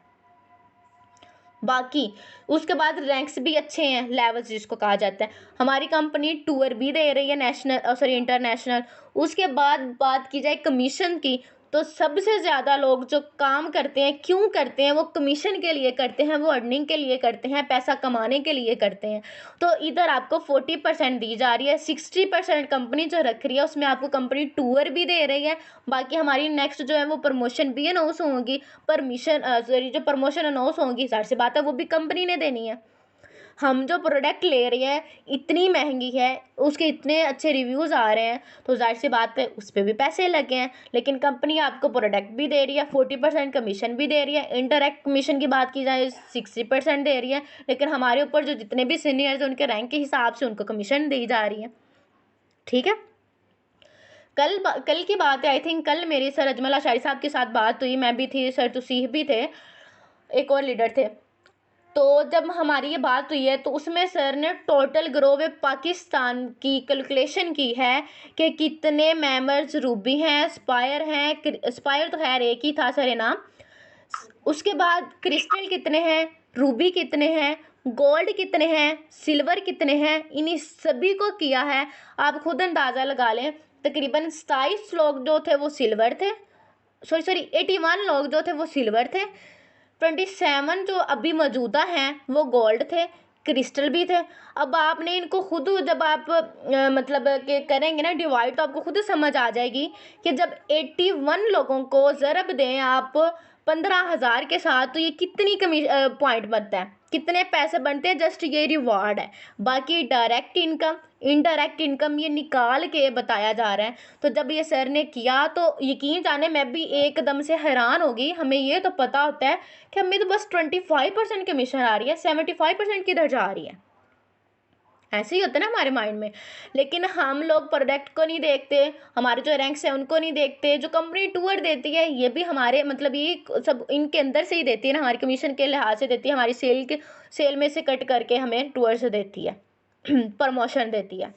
बाकी उसके बाद रैंक्स भी अच्छे हैं, लेवल्स जिसको कहा जाता है। हमारी कंपनी टूर भी दे रही है नेशनल इंटरनेशनल। उसके बाद बात की जाए कमीशन की, तो सबसे ज़्यादा लोग जो काम करते हैं, क्यों करते हैं, वो कमीशन के लिए करते हैं, वो अर्निंग के लिए करते हैं, पैसा कमाने के लिए करते हैं। तो इधर आपको 40% दी जा रही है। 60% कंपनी जो रख रही है उसमें आपको कंपनी टूर भी दे रही है। बाकी हमारी नेक्स्ट जो है वो प्रमोशन भी अनाउंस होंगी, जो प्रमोशन अनाउंस होंगी, ज़ाहिर सी बात है वो भी कंपनी ने देनी है। हम जो प्रोडक्ट ले रहे हैं इतनी महंगी है, उसके इतने अच्छे रिव्यूज़ आ रहे हैं, तो जाहिर सी बात है उस पर भी पैसे लगे हैं। लेकिन कंपनी आपको प्रोडक्ट भी दे रही है, 40% कमीशन भी दे रही है। इंटरेक्ट कमीशन की बात की जाए 60% दे रही है। लेकिन हमारे ऊपर जो जितने भी सीनियर्स हैं उनके रैंक के हिसाब से उनको कमीशन दी जा रही है, ठीक है। कल की बात है, आई थिंक कल मेरी सर अजमल अशारी साहब के साथ बात हुई, मैं भी थी, सर तौसीफ भी थे। एक और लीडर थे। तो जब हमारी ये बात हुई है तो उसमें सर ने टोटल ग्रोव पाकिस्तान की कैलकुलेशन की है कि कितने मेंबर्स रूबी हैं, स्पायर हैं, स्पायर तो खैर एक ही था सर नाम, उसके बाद क्रिस्टल कितने हैं, रूबी कितने हैं, गोल्ड कितने हैं, सिल्वर कितने हैं, इन्हीं सभी को किया है। आप खुद अंदाज़ा लगा लें, तकरीबन 27 लोग जो थे वो सिल्वर थे, सॉरी 81 लोग जो थे वो सिल्वर थे, 27 जो अभी मौजूदा हैं वो गोल्ड थे, क्रिस्टल भी थे। अब आपने इनको खुद जब आप मतलब कि करेंगे ना डिवाइड, तो आपको खुद समझ आ जाएगी कि जब 81 लोगों को ज़रब दें आप 15,000 के साथ, तो ये कितनी पॉइंट बनता है, कितने पैसे बनते हैं। जस्ट ये रिवार्ड है, बाकी डायरेक्ट इनकम इनडायरेक्ट इनकम ये निकाल के बताया जा रहा है। तो जब ये सर ने किया तो यकीन जाने मैं भी एकदम से हैरान होगी। हमें ये तो पता होता है कि हमें तो बस 25% कमीशन आ रही है, 75% किधर जा रही है, ऐसे ही होता है ना हमारे माइंड में। लेकिन हम लोग प्रोडक्ट को नहीं देखते, हमारे जो रैंक्स हैं उनको नहीं देखते, जो कंपनी टूर देती है ये भी हमारे मतलब ये सब इनके अंदर से ही देती है ना, हमारी कमीशन के लिहाज से देती है, हमारी सेल में से कट करके हमें टूर से देती है प्रमोशन देती है।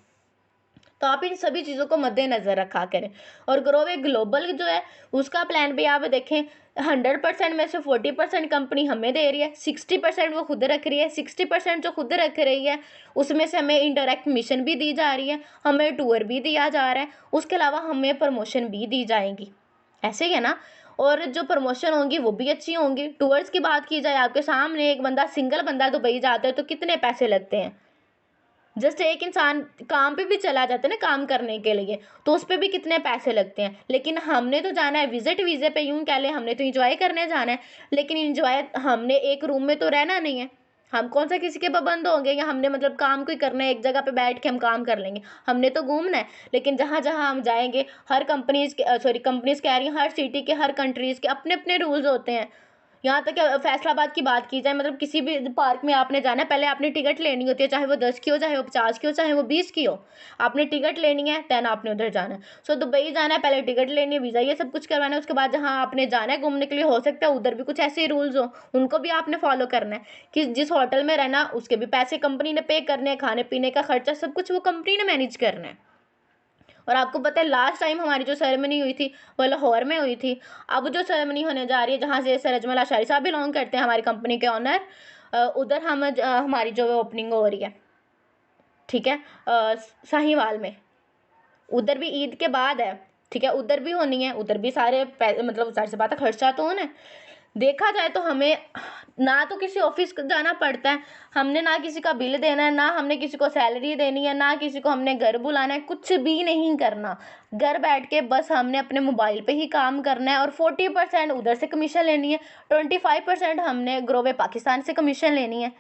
तो आप इन सभी चीज़ों को मद्देनज़र रखा करें। और ग्रोवे ग्लोबल जो है उसका प्लान भी आप देखें, 100% में से 40% कंपनी हमें दे रही है, 60% वो खुद रख रही है, 60% जो खुद रख रही है उसमें से हमें इनडायरेक्ट मिशन भी दी जा रही है, हमें टूर भी दिया जा रहा है, उसके अलावा हमें प्रमोशन भी दी जाएंगी। ऐसे ही है ना। और जो प्रमोशन होंगी वो भी अच्छी होंगी। टूर्स की बात की जाए, आपके सामने एक बंदा सिंगल बंदा दुबई जाता है तो कितने पैसे लगते हैं। जस्ट एक इंसान काम पे भी चला जाता है ना काम करने के लिए, तो उस पर भी कितने पैसे लगते हैं। लेकिन हमने तो जाना है विजिट वीज़े पे, यूँ कह लें हमने तो इंजॉय करने जाना है। लेकिन इंजॉय हमने एक रूम में तो रहना नहीं है, हम कौन सा किसी के पाबंद होंगे, या हमने मतलब काम कोई करना है एक जगह पे बैठ के हम काम कर लेंगे, हमने तो घूमना है। लेकिन जहाँ जहाँ हम जाएंगे, हर कंपनीज़ कह रही हैं, हर सिटी के हर कंट्रीज़ के अपने अपने रूल्स होते हैं। यहाँ तक कि फैसलाबाद की बात की जाए, मतलब किसी भी पार्क में आपने जाना है, पहले आपने टिकट लेनी होती है, चाहे वो 10 की हो, चाहे वो 50 की हो, चाहे वो 20 की हो, आपने टिकट लेनी है, दैन आपने उधर जाना है। सो दुबई जाना है, पहले टिकट लेनी है, वीज़ा ये सब कुछ करवाना है, उसके बाद जहाँ आपने जाना है घूमने के लिए, हो सकता है उधर भी कुछ ऐसे रूल्स हो, उनको भी आपने फॉलो करना है कि जिस होटल में रहना उसके भी पैसे कंपनी ने पे करने हैं, खाने पीने का खर्चा सब कुछ वो कंपनी ने मैनेज करना है। और आपको पता है लास्ट टाइम हमारी जो सेरेमनी हुई थी वो लाहौर में हुई थी। अब जो सेरेमनी होने जा रही है, जहाँ से सर अजमल अशारी साहब बिलोंग करते हैं, हमारी कंपनी के ऑनर, उधर हमारी जो ओपनिंग हो रही है, ठीक है, साहिवाल में। उधर भी ईद के बाद है, ठीक है, उधर भी होनी है, उधर भी सारे मतलब सारी से बात है, खर्चा तो होना है। देखा जाए तो हमें ना तो किसी ऑफिस जाना पड़ता है, हमने ना किसी का बिल देना है, ना हमने किसी को सैलरी देनी है, ना किसी को हमने घर बुलाना है, कुछ भी नहीं करना। घर बैठ के बस हमने अपने मोबाइल पे ही काम करना है। और 40% उधर से कमीशन लेनी है, 25% हमने ग्रोवे पाकिस्तान से कमीशन लेनी है।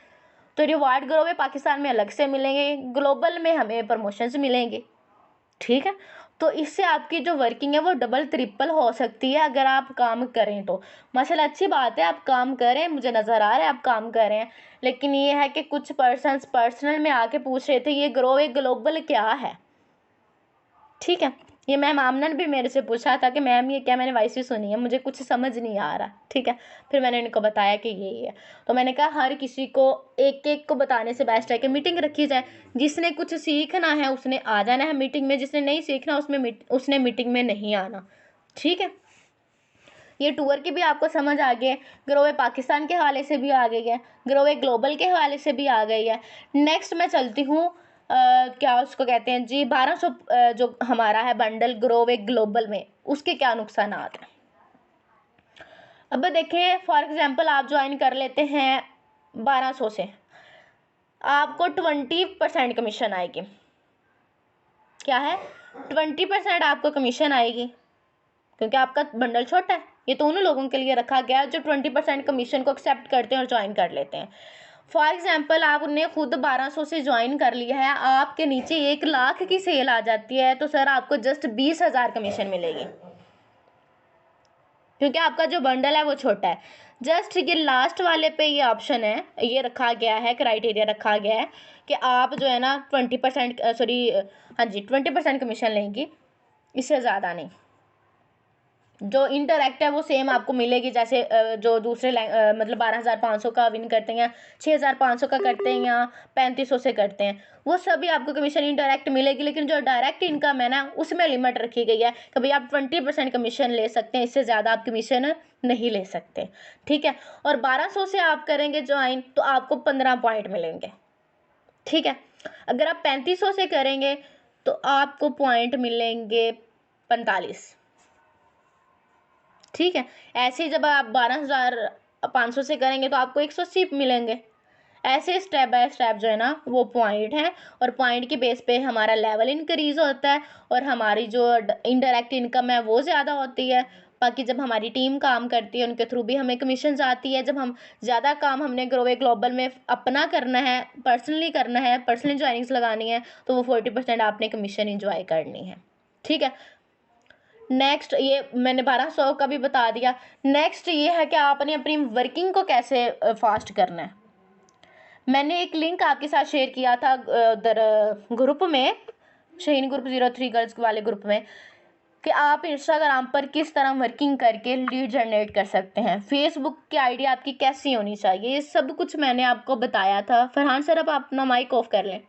तो रिवार्ड ग्रोवे पाकिस्तान में अलग से मिलेंगे, ग्लोबल में हमें प्रमोशंस मिलेंगे, ठीक है। तो इससे आपकी जो वर्किंग है वो डबल ट्रिपल हो सकती है अगर आप काम करें तो। माशाल्लाह अच्छी बात है, आप काम करें, मुझे नज़र आ रहा है आप काम कर रहे हैं। लेकिन ये है कि कुछ पर्सन्स पर्सनल में आके पूछ रहे थे ये ग्लोबल क्या है, ठीक है। ये मैम आमना ने भी मेरे से पूछा था कि मैम ये क्या, मैंने वॉइस भी सुनी है, मुझे कुछ समझ नहीं आ रहा, ठीक है। फिर मैंने इनको बताया कि ये है। तो मैंने कहा हर किसी को एक एक को बताने से बेस्ट है कि मीटिंग रखी जाए, जिसने कुछ सीखना है उसने आ जाना है मीटिंग में, जिसने नहीं सीखना उसने मीटिंग में नहीं आना, ठीक है। ये टूर की भी आपको समझ आ गई है, ग्रोवे पाकिस्तान के हवाले से भी आ गई है, ग्रोवे ग्लोबल के हवाले से भी आ गई है। नेक्स्ट मैं चलती हूँ क्या उसको कहते हैं जी, 1200 जो हमारा है बंडल ग्रोवे ग्लोबल में, उसके क्या नुकसान हैं। अब देखें फॉर एग्जांपल आप ज्वाइन कर लेते हैं 1200 से, आपको 20% कमीशन आएगी। क्या है, 20% आपको कमीशन आएगी, क्योंकि आपका बंडल छोटा है। ये तो उन लोगों के लिए रखा गया जो 20% कमीशन को एक्सेप्ट करते हैं और ज्वाइन कर लेते हैं। फॉर एग्जाम्पल आपने खुद 1200 से ज्वाइन कर लिया है, आपके नीचे 1 लाख की सेल आ जाती है, तो सर आपको जस्ट 20,000 कमीशन मिलेगी, क्योंकि आपका जो बंडल है वो छोटा है। जस्ट ये लास्ट वाले पे ये ऑप्शन है, ये रखा गया है, क्राइटेरिया रखा गया है कि आप जो है ना 20% कमीशन लेंगी, इससे ज़्यादा नहीं। जो इंटरैक्ट है वो सेम आपको मिलेगी, जैसे जो दूसरे मतलब 12,500 का विन करते हैं या 6,500 का करते हैं या 3500 से करते हैं, वो सभी आपको कमीशन इंटरैक्ट मिलेगी। लेकिन जो डायरेक्ट इनकम है ना, उसमें लिमिट रखी गई है कि भाई आप 20% कमीशन ले सकते हैं, इससे ज़्यादा आप कमीशन नहीं ले सकते, ठीक है। और 1200 से आप करेंगे ज्वाइन तो आपको 15 पॉइंट मिलेंगे, ठीक है। अगर आप 3500 से करेंगे तो आपको पॉइंट मिलेंगे 45, ठीक है। ऐसे ही जब आप 12,500 से करेंगे तो आपको 180 मिलेंगे। ऐसे स्टेप बाय स्टेप जो है ना वो पॉइंट है, और पॉइंट के बेस पे हमारा लेवल इंक्रीज होता है और हमारी जो इनडायरेक्ट इनकम है वो ज़्यादा होती है। बाकी जब हमारी टीम काम करती है उनके थ्रू भी हमें कमीशन आती है। जब हम ज़्यादा काम हमने ग्रोवे ग्लोबल में अपना करना है, पर्सनली करना है, पर्सनली ज्वाइनिंग्स लगानी है, तो वो 40% आपने कमीशन इंजॉय करनी है, ठीक है। नेक्स्ट ये मैंने 1200 का भी बता दिया। नेक्स्ट ये है कि आपने अपनी वर्किंग को कैसे फास्ट करना है। मैंने एक लिंक आपके साथ शेयर किया था उधर ग्रुप में, शाहीन ग्रुप 03 गर्ल्स वाले ग्रुप में, कि आप इंस्टाग्राम पर किस तरह वर्किंग करके लीड जनरेट कर सकते हैं, फेसबुक की आईडी आपकी कैसी होनी चाहिए, ये सब कुछ मैंने आपको बताया था। फरहान सर अब आप अपना माइक ऑफ कर लें,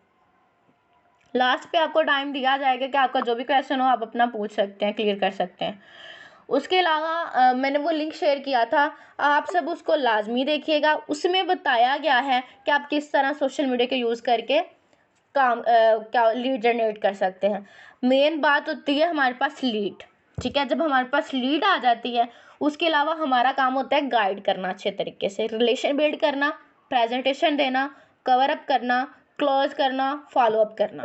लास्ट पे आपको टाइम दिया जाएगा कि आपका जो भी क्वेश्चन हो आप अपना पूछ सकते हैं, क्लियर कर सकते हैं। उसके अलावा मैंने वो लिंक शेयर किया था, आप सब उसको लाजमी देखिएगा। उसमें बताया गया है कि आप किस तरह सोशल मीडिया के यूज़ करके काम क्या लीड जनरेट कर सकते हैं। मेन बात होती है हमारे पास लीड, ठीक है। जब हमारे पास लीड आ जाती है उसके अलावा हमारा काम होता है गाइड करना, अच्छे तरीके से रिलेशन बिल्ड करना, प्रेजेंटेशन देना, कवर अप करना, क्लोज करना, फॉलो अप करना,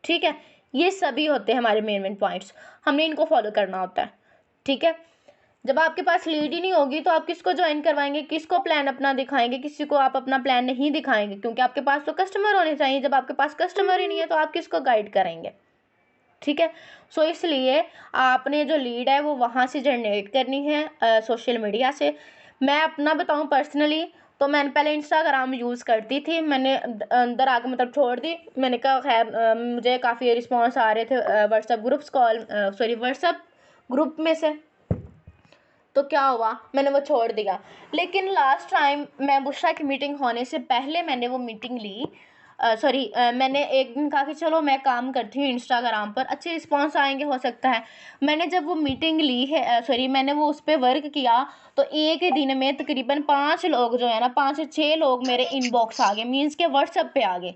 ठीक है। ये सभी होते हैं हमारे मेन पॉइंट्स, हमने इनको फॉलो करना होता है, ठीक है। जब आपके पास लीड ही नहीं होगी तो आप किसको ज्वाइन करवाएंगे, किसको प्लान अपना दिखाएंगे, किसी को आप अपना प्लान नहीं दिखाएंगे, क्योंकि आपके पास तो कस्टमर होने चाहिए। जब आपके पास कस्टमर ही नहीं है तो आप किसको गाइड करेंगे, ठीक है। सो इसलिए आपने जो लीड है वो वहाँ से जनरेट करनी है, सोशल मीडिया से। मैं अपना बताऊँ पर्सनली तो मैंने पहले इंस्टाग्राम यूज़ करती थी, मैंने अंदर आके मतलब छोड़ दी। मैंने कहा खैर मुझे काफ़ी रिस्पॉन्स आ रहे थे व्हाट्सएप व्हाट्सएप ग्रुप में से, तो क्या हुआ मैंने वो छोड़ दिया। लेकिन लास्ट टाइम मैं बुशरा की मीटिंग होने से पहले मैंने वो मीटिंग ली, मैंने एक दिन कहा कि चलो मैं काम करती हूँ इंस्टाग्राम पर, अच्छे रिस्पांस आएंगे हो सकता है। मैंने जब वो मीटिंग ली है मैंने वो उस पर वर्क किया तो एक ही दिन में तकरीबन 5 लोग जो है ना, 5 से 6 लोग मेरे इनबॉक्स आ गए, मीन्स के व्हाट्सएप पे आ गए,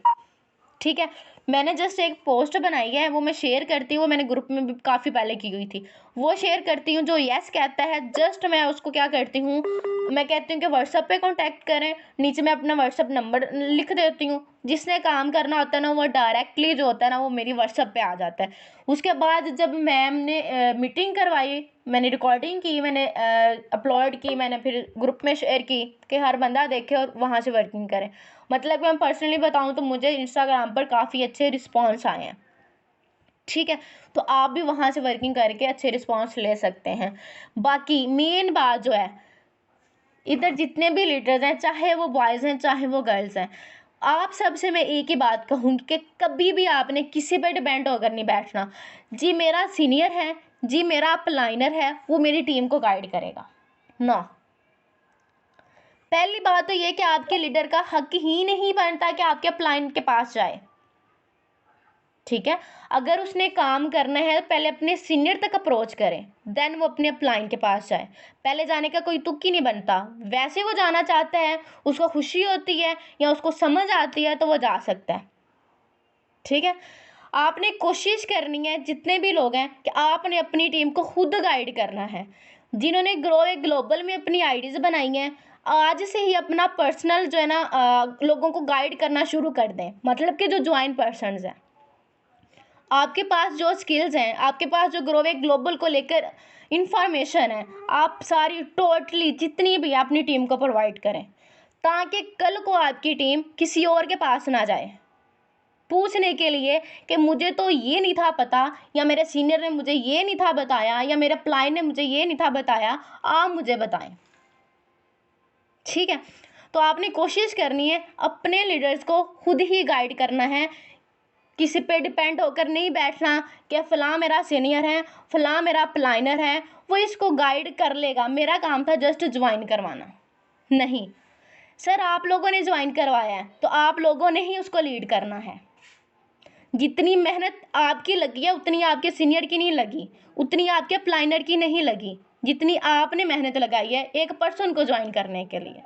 ठीक है। मैंने जस्ट एक पोस्ट बनाई है, वो मैं शेयर करती हूँ, वो मैंने ग्रुप में भी काफ़ी पहले की हुई थी, वो शेयर करती हूँ। जो यस कहता है जस्ट मैं उसको क्या करती हूँ, मैं कहती हूँ कि व्हाट्सएप पे कांटेक्ट करें, नीचे मैं अपना व्हाट्सएप नंबर लिख देती हूँ। जिसने काम करना होता है ना वो डायरेक्टली जो होता है ना वो मेरी व्हाट्सएप पे आ जाता है। उसके बाद जब मैम ने मीटिंग करवाई, मैंने रिकॉर्डिंग की, मैंने अपलोड की, मैंने फिर ग्रुप में शेयर की कि हर बंदा देखे और वहाँ से वर्किंग करे। मतलब मैं पर्सनली बताऊँ तो मुझे इंस्टाग्राम पर काफ़ी अच्छे रिस्पॉन्स आए हैं, ठीक है। तो आप भी वहाँ से वर्किंग करके अच्छे रिस्पॉन्स ले सकते हैं। बाकी मेन बात जो है, इधर जितने भी लीडर्स हैं, चाहे वो बॉयज़ हैं चाहे वो गर्ल्स हैं, आप सबसे मैं एक ही बात कहूँगी कि कभी भी आपने किसी पर डिपेंड होकर नहीं बैठना। जी मेरा सीनियर है, जी मेरा अपलाइनर है, वो मेरी टीम को गाइड करेगा ना। पहली बात तो ये कि आपके लीडर का हक ही नहीं बनता कि आपके अपलाइन के पास जाए, ठीक है। अगर उसने काम करना है पहले अपने सीनियर तक अप्रोच करें, देन वो अपने अपलाइन के पास जाए। पहले जाने का कोई तुक ही नहीं बनता। वैसे वो जाना चाहता है, उसको खुशी होती है या उसको समझ आती है तो वो जा सकता है, ठीक है। आपने कोशिश करनी है, जितने भी लोग हैं, कि आपने अपनी टीम को खुद गाइड करना है। जिन्होंने ग्रोवे ग्लोबल में अपनी आईडीज़ बनाई हैं, आज से ही अपना पर्सनल जो है ना लोगों को गाइड करना शुरू कर दें। मतलब कि जो ज्वाइन पर्सनस हैं, आपके पास जो स्किल्स हैं, आपके पास जो ग्रोवे ग्लोबल को लेकर इंफॉर्मेशन है, आप सारी टोटली जितनी भी अपनी टीम को प्रोवाइड करें, ताकि कल को आपकी टीम किसी और के पास ना जाए पूछने के लिए कि मुझे तो ये नहीं था पता, या मेरे सीनियर ने मुझे ये नहीं था बताया, या मेरे अपलाइन ने मुझे ये नहीं था बताया, आप मुझे बताएं, ठीक है। तो आपने कोशिश करनी है अपने लीडर्स को खुद ही गाइड करना है। किसी पे डिपेंड होकर नहीं बैठना कि फ़लाँ मेरा सीनियर है, फ़लाँ मेरा प्लानर है, वो इसको गाइड कर लेगा, मेरा काम था जस्ट ज्वाइन करवाना। नहीं सर, आप लोगों ने ज्वाइन करवाया है तो आप लोगों ने ही उसको लीड करना है। जितनी मेहनत आपकी लगी है उतनी आपके सीनियर की नहीं लगी, उतनी आपके प्लानर की नहीं लगी, जितनी आपने मेहनत लगाई है एक पर्सन को ज्वाइन करने के लिए।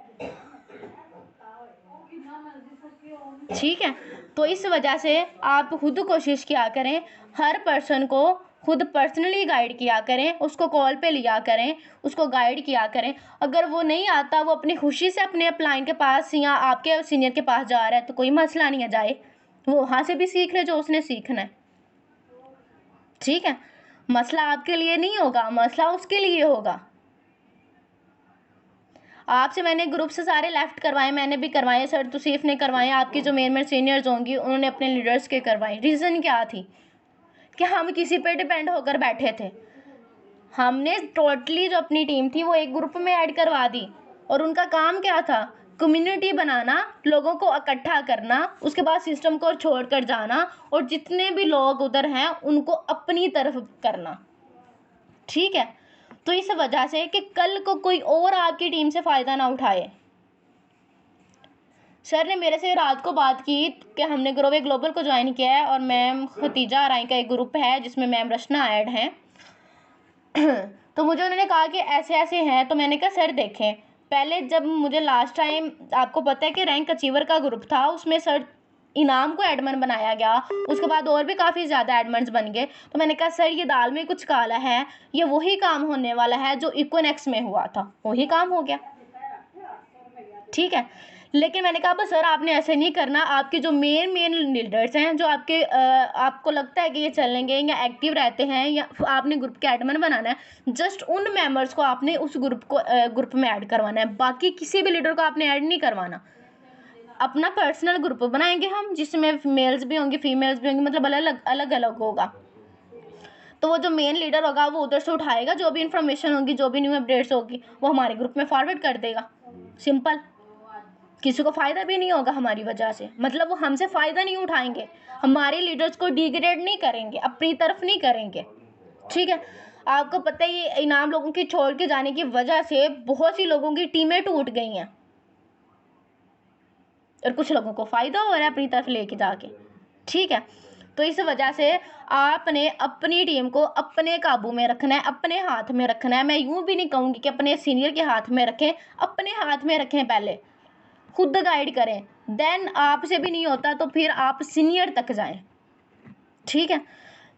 ठीक है, तो इस वजह से आप खुद कोशिश किया करें, हर पर्सन को खुद पर्सनली गाइड किया करें, उसको कॉल पे लिया करें, उसको गाइड किया करें। अगर वो नहीं आता, वो अपनी खुशी से अपने अपलाइन के पास या आपके सीनियर के पास जा रहा है तो कोई मसला नहीं है, जाए, वो वहाँ से भी सीख ले जो उसने सीखना है। ठीक है, मसला आपके लिए नहीं होगा, मसला उसके लिए होगा। आपसे मैंने ग्रुप से सारे लेफ्ट करवाए, मैंने भी करवाए, सर तुसीफ ने करवाए, आपकी जो मेन सीनियर्स होंगी उन्होंने अपने लीडर्स के करवाए। रीज़न क्या थी कि हम किसी पे डिपेंड होकर बैठे थे। हमने टोटली जो अपनी टीम थी वो एक ग्रुप में ऐड करवा दी और उनका काम क्या था, कम्युनिटी बनाना, लोगों को इकट्ठा करना, उसके बाद सिस्टम को छोड़ कर जाना और जितने भी लोग उधर हैं उनको अपनी तरफ करना। ठीक है, तो इस वजह से कि कल को कोई और आपकी टीम से फ़ायदा ना उठाए। सर ने मेरे से रात को बात की कि हमने ग्रोवे ग्लोबल को ज्वाइन किया है और मैम खतीजा आराई का एक ग्रुप है जिसमें मैम रचना ऐड हैं। तो मुझे उन्होंने कहा कि ऐसे ऐसे हैं। तो मैंने कहा सर देखें, पहले जब मुझे लास्ट टाइम, आपको पता है कि रैंक अचीवर का ग्रुप था, उसमें सर इनाम को एडमिन बनाया गया, उसके बाद और भी काफ़ी ज़्यादा एडमिन्स बन गए। तो मैंने कहा सर ये दाल में कुछ काला है, ये वही काम होने वाला है जो इकोनेक्स में हुआ था, वही काम हो गया। ठीक है, लेकिन मैंने कहा बस सर आपने ऐसे नहीं करना, आपके जो मेन लीडर्स हैं जो आपके आपको लगता है कि ये चलेंगे या एक्टिव रहते हैं या आपने ग्रुप के एडमिन बनाना है, जस्ट उन मेंबर्स को आपने उस ग्रुप में ऐड करवाना है, बाकी किसी भी लीडर को आपने ऐड नहीं करवाना। अपना पर्सनल ग्रुप बनाएंगे हम जिसमें मेल्स भी होंगे फीमेल्स भी होंगी, मतलब अलग अलग होगा। तो वो जो मेन लीडर होगा वो उधर से उठाएगा, जो भी इन्फॉर्मेशन होगी, जो भी न्यू अपडेट्स होगी वो हमारे ग्रुप में फॉरवर्ड कर देगा। सिंपल, किसी को फ़ायदा भी नहीं होगा हमारी वजह से, मतलब वो हमसे फ़ायदा नहीं उठाएंगे, हमारे लीडर्स को डिग्रेड नहीं करेंगे, अपनी तरफ नहीं करेंगे। ठीक है, आपको पता है ये इनाम लोगों की छोड़ के जाने की वजह से बहुत सी लोगों की टीमें टूट गई हैं और कुछ लोगों को फ़ायदा हो रहा है अपनी तरफ लेके जाके। ठीक है, तो इस वजह से आपने अपनी टीम को अपने काबू में रखना है, अपने हाथ में रखना है। मैं यूँ भी नहीं कहूँगी कि अपने सीनियर के हाथ में रखें, अपने हाथ में रखें, पहले खुद गाइड करें, देन आपसे भी नहीं होता तो फिर आप सीनियर तक जाएं। ठीक है,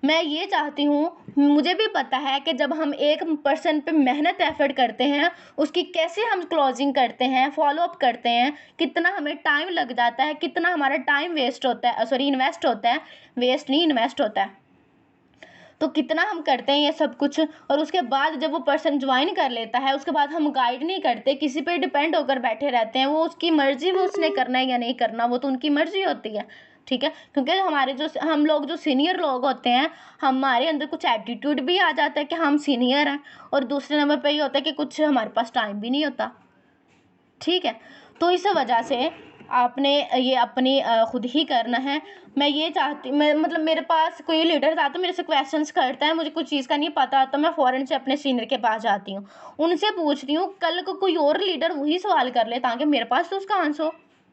मैं ये चाहती हूँ, मुझे भी पता है कि जब हम एक पर्सन पे मेहनत एफर्ट करते हैं, उसकी कैसे हम क्लोजिंग करते हैं, फॉलो अप करते हैं, कितना हमें टाइम लग जाता है, कितना हमारा टाइम वेस्ट होता है, सॉरी इन्वेस्ट होता है, वेस्ट नहीं इन्वेस्ट होता है, तो कितना हम करते हैं ये सब कुछ। और उसके बाद जब वो पर्सन ज्वाइन कर लेता है उसके बाद हम गाइड नहीं करते, किसी पे डिपेंड होकर बैठे रहते हैं, वो उसकी मर्ज़ी, वो उसने करना है या नहीं करना, वो तो उनकी मर्ज़ी होती है। ठीक है, क्योंकि हमारे जो हम लोग जो सीनियर लोग होते हैं, हमारे अंदर कुछ एटीट्यूड भी आ जाता है कि हम सीनियर हैं, और दूसरे नंबर पे ये होता है कि कुछ हमारे पास टाइम भी नहीं होता। ठीक है, तो इस वजह से आपने ये अपनी खुद ही करना है। मैं ये चाहती, मैं मतलब मेरे पास कोई लीडर आता है, मेरे से क्वेश्चंस करता है, मुझे कुछ चीज़ का नहीं पता तो मैं फ़ौरन से अपने सीनियर के पास जाती हूँ, उनसे पूछती हूँ, कल को कोई और लीडर वही सवाल कर ले ताकि मेरे पास तो उसका आंसर हो,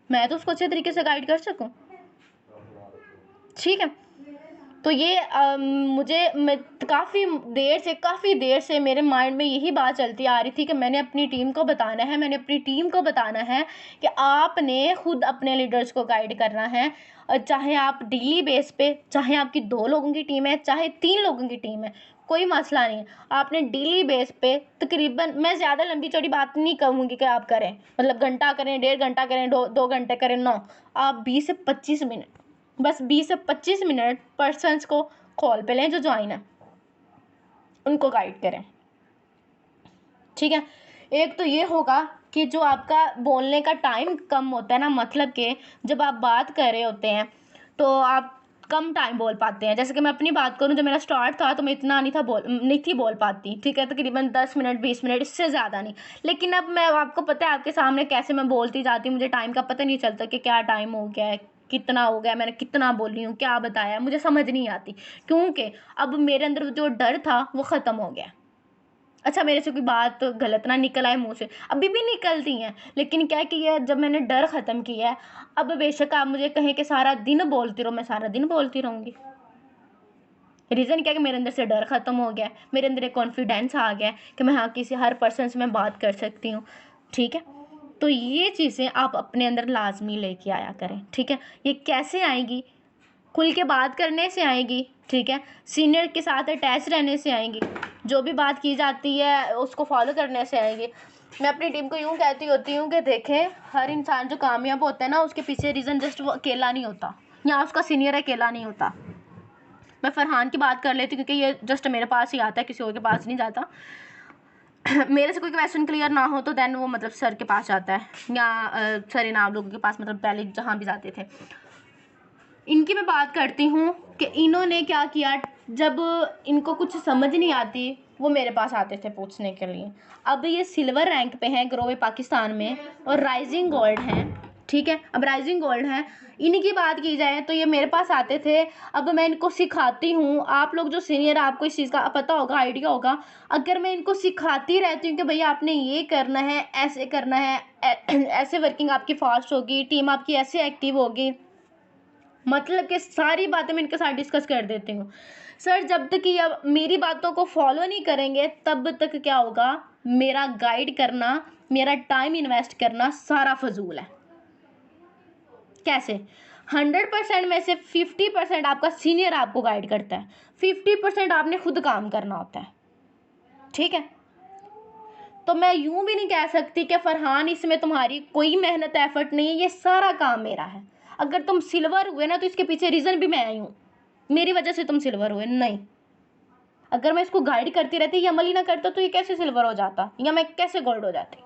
मैं तो उसको अच्छे तरीके से गाइड कर सकूँ। ठीक है, तो ये मुझे काफ़ी देर से मेरे माइंड में यही बात चलती आ रही थी कि मैंने अपनी टीम को बताना है, मैंने अपनी टीम को बताना है कि आपने खुद अपने लीडर्स को गाइड करना है, चाहे आप डेली बेस पे, चाहे आपकी 2 लोगों की टीम है, चाहे 3 लोगों की टीम है, कोई मसला नहीं है। आपने डेली बेस पे तकरीबन, मैं ज़्यादा लंबी चौड़ी बात नहीं कहूँगी कि आप करें, मतलब घंटा करें, 1.5 घंटा करें, 2 घंटे करें, नो, आप 20 से 25 मिनट, बस 20 से 25 मिनट पर्सन्स को कॉल पे लें जो ज्वाइन है, उनको गाइड करें। ठीक है, एक तो ये होगा कि जो आपका बोलने का टाइम कम होता है ना, मतलब कि जब आप बात कर रहे होते हैं तो आप कम टाइम बोल पाते हैं। जैसे कि मैं अपनी बात करूं, जब मेरा स्टार्ट था तो मैं इतना नहीं थी बोल पाती। ठीक है, तकरीबन 10 मिनट 20 मिनट, इससे ज़्यादा नहीं। लेकिन अब मैं, आपको पता है आपके सामने कैसे मैं बोलती जाती हूँ, मुझे टाइम का पता नहीं चलता कि क्या टाइम हो गया है, कितना हो गया, मैंने कितना बोली हूँ, क्या बताया, मुझे समझ नहीं आती, क्योंकि अब मेरे अंदर जो डर था वो ख़त्म हो गया। अच्छा, मेरे से कोई बात गलत ना निकल आए मुँह से, अभी भी निकलती हैं, लेकिन क्या किया है, जब मैंने डर ख़त्म किया है, अब बेशक आप मुझे कहें कि सारा दिन बोलती रहो, मैं सारा दिन बोलती रहूँगी। रीज़न क्या है कि मेरे अंदर से डर ख़त्म हो गया है, मेरे अंदर एक कॉन्फिडेंस आ गया है कि मैं हाँ किसी हर पर्सन से मैं बात कर सकती हूँ। ठीक है, तो ये चीज़ें आप अपने अंदर लाजमी लेके आया करें। ठीक है, ये कैसे आएगी? खुल के बात करने से आएगी। ठीक है, सीनियर के साथ अटैच रहने से आएंगी, जो भी बात की जाती है उसको फॉलो करने से आएंगी। मैं अपनी टीम को यूँ कहती होती हूँ कि देखें, हर इंसान जो कामयाब होता है ना, उसके पीछे रीज़न जस्ट वो अकेला नहीं होता, या उसका सीनियर अकेला नहीं होता। मैं फरहान की बात कर लेती हूँ क्योंकि ये जस्ट मेरे पास ही आता है, किसी और के पास नहीं जाता। मेरे से कोई क्वेश्चन क्लियर ना हो तो देन वो मतलब सर के पास जाता है, या सर इनाम लोगों के पास, मतलब पहले जहाँ भी जाते थे। इनकी मैं बात करती हूँ कि इन्होंने क्या किया, जब इनको कुछ समझ नहीं आती वो मेरे पास आते थे पूछने के लिए। अब ये सिल्वर रैंक पे हैं ग्रोवे पाकिस्तान में, और राइजिंग गोल्ड हैं। ठीक है, अब राइजिंग गोल्ड हैं, इनकी बात की जाए तो ये मेरे पास आते थे। अब मैं इनको सिखाती हूँ, आप लोग जो सीनियर, आपको इस चीज़ का पता होगा, आइडिया होगा। अगर मैं इनको सिखाती रहती हूँ कि भैया आपने ये करना है, ऐसे करना है, ऐसे वर्किंग आपकी फास्ट होगी, टीम आपकी ऐसे एक्टिव होगी, मतलब कि सारी बातें मैं इनके साथ डिस्कस कर देती हूँ। सर जब तक ये अब मेरी बातों को फॉलो नहीं करेंगे तब तक क्या होगा, मेरा गाइड करना, मेरा टाइम इन्वेस्ट करना सारा फजूल है। कैसे? 100% में से 50% आपका सीनियर आपको गाइड करता है, 50% आपने खुद काम करना होता है। ठीक है, तो मैं यूं भी नहीं कह सकती कि फरहान इसमें तुम्हारी कोई मेहनत एफर्ट नहीं है, ये सारा काम मेरा है। अगर तुम सिल्वर हुए ना तो इसके पीछे रीज़न भी मैं आई हूँ, मेरी वजह से तुम सिल्वर हुए नहीं। अगर मैं इसको गाइड करती रहती, ये अमल ही ना करता, तो ये कैसे सिल्वर हो जाता, या मैं कैसे गोल्ड हो जाती।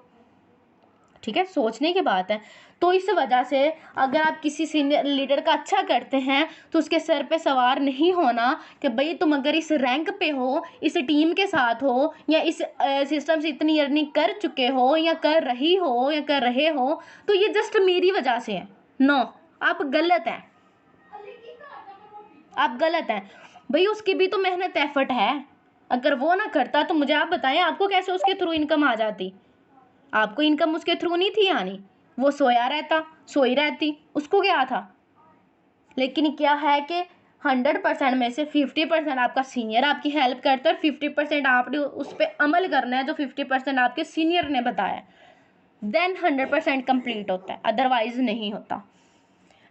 ठीक है, सोचने की बात है। तो इस वजह से अगर आप किसी सीनियर लीडर का अच्छा करते हैं तो उसके सर पे सवार नहीं होना कि भाई तुम अगर इस रैंक पे हो, इस टीम के साथ हो, या इस सिस्टम से इतनी अर्निंग कर चुके हो, या कर रही हो, या कर रहे हो, तो ये जस्ट मेरी वजह से है। नो, आप गलत हैं, आप गलत हैं। भाई उसकी भी तो मेहनत एफर्ट है, अगर वो ना करता तो मुझे आप बताएं, आपको कैसे उसके थ्रू इनकम आ जाती? आपको इनकम उसके थ्रू नहीं थी आनी, वो सोया रहता, सोई रहती, उसको क्या था। लेकिन क्या है कि 100% में से 50% आपका सीनियर आपकी हेल्प करता है, और 50% आपने उस पर अमल करना है जो 50% आपके सीनियर ने बताया, देन 100% कंप्लीट होता है, अदरवाइज नहीं होता।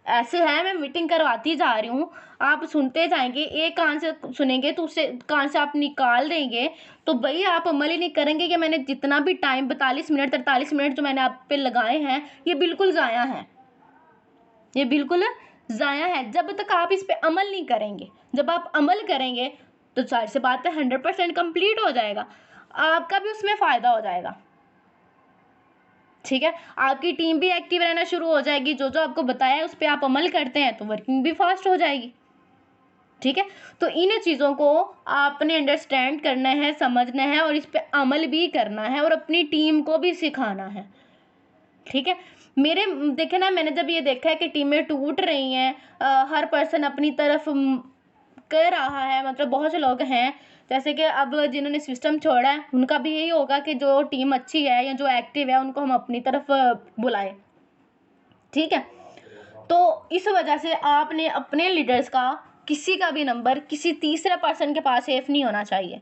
ऐसे है, मैं मीटिंग करवाती जा रही हूँ, आप सुनते जाएंगे, एक कान से सुनेंगे तो उससे कान से आप निकाल देंगे, तो भाई आप अमल ही नहीं करेंगे कि मैंने जितना भी टाइम 42 मिनट 43 मिनट जो मैंने आप पे लगाए हैं ये बिल्कुल ज़ाया हैं, ये बिल्कुल ज़ाया है। जब तक आप इस पे अमल नहीं करेंगे, जब आप अमल करेंगे तो जाहिर सी बात है 100% कंप्लीट हो जाएगा, आपका भी उसमें फ़ायदा हो जाएगा। ठीक है, आपकी टीम भी एक्टिव रहना शुरू हो जाएगी, जो जो आपको बताया है उस पर आप अमल करते हैं तो वर्किंग भी फास्ट हो जाएगी। ठीक है, तो इन चीज़ों को आपने अंडरस्टैंड करना है, समझना है, और इस पे अमल भी करना है, और अपनी टीम को भी सिखाना है। ठीक है, मेरे देखे ना, मैंने जब ये देखा है कि टीमें टूट रही हैं, हर पर्सन अपनी तरफ कर रहा है, मतलब बहुत से लोग हैं जैसे कि अब जिन्होंने सिस्टम छोड़ा है उनका भी यही होगा कि जो टीम अच्छी है या जो एक्टिव है उनको हम अपनी तरफ बुलाएं। ठीक है, तो इस वजह से आपने अपने लीडर्स का किसी का भी नंबर किसी तीसरे पर्सन के पास सेफ नहीं होना चाहिए।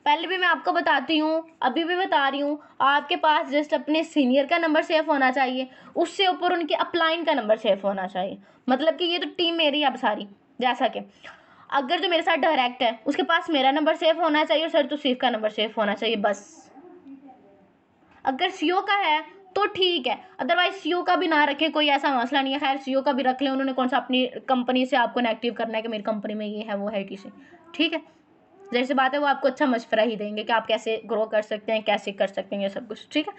पहले भी मैं आपको बताती हूँ, अभी भी बता रही हूँ, आपके पास जस्ट अपने सीनियर का नंबर सेफ होना चाहिए, उससे ऊपर उनके अपलाइन का नंबर सेफ होना चाहिए। मतलब कि ये तो टीम मेरी है अब सारी, जैसा कि अगर जो मेरे साथ डायरेक्ट है उसके पास मेरा नंबर सेफ होना चाहिए और सर तौसीफ का नंबर सेफ होना चाहिए बस। अगर सीओ का है तो ठीक है, अदरवाइज सीओ का भी ना रखें, कोई ऐसा मसला नहीं है। खैर सीओ का भी रख लें, उन्होंने कौन सा अपनी कंपनी से आपको नेगेटिव करना है कि मेरी कंपनी में ये है वो है से। ठीक है, जैसे बात है वो आपको अच्छा मशवरा ही देंगे कि आप कैसे ग्रो कर सकते हैं, कैसे कर सकते हैं, ये सब कुछ। ठीक है,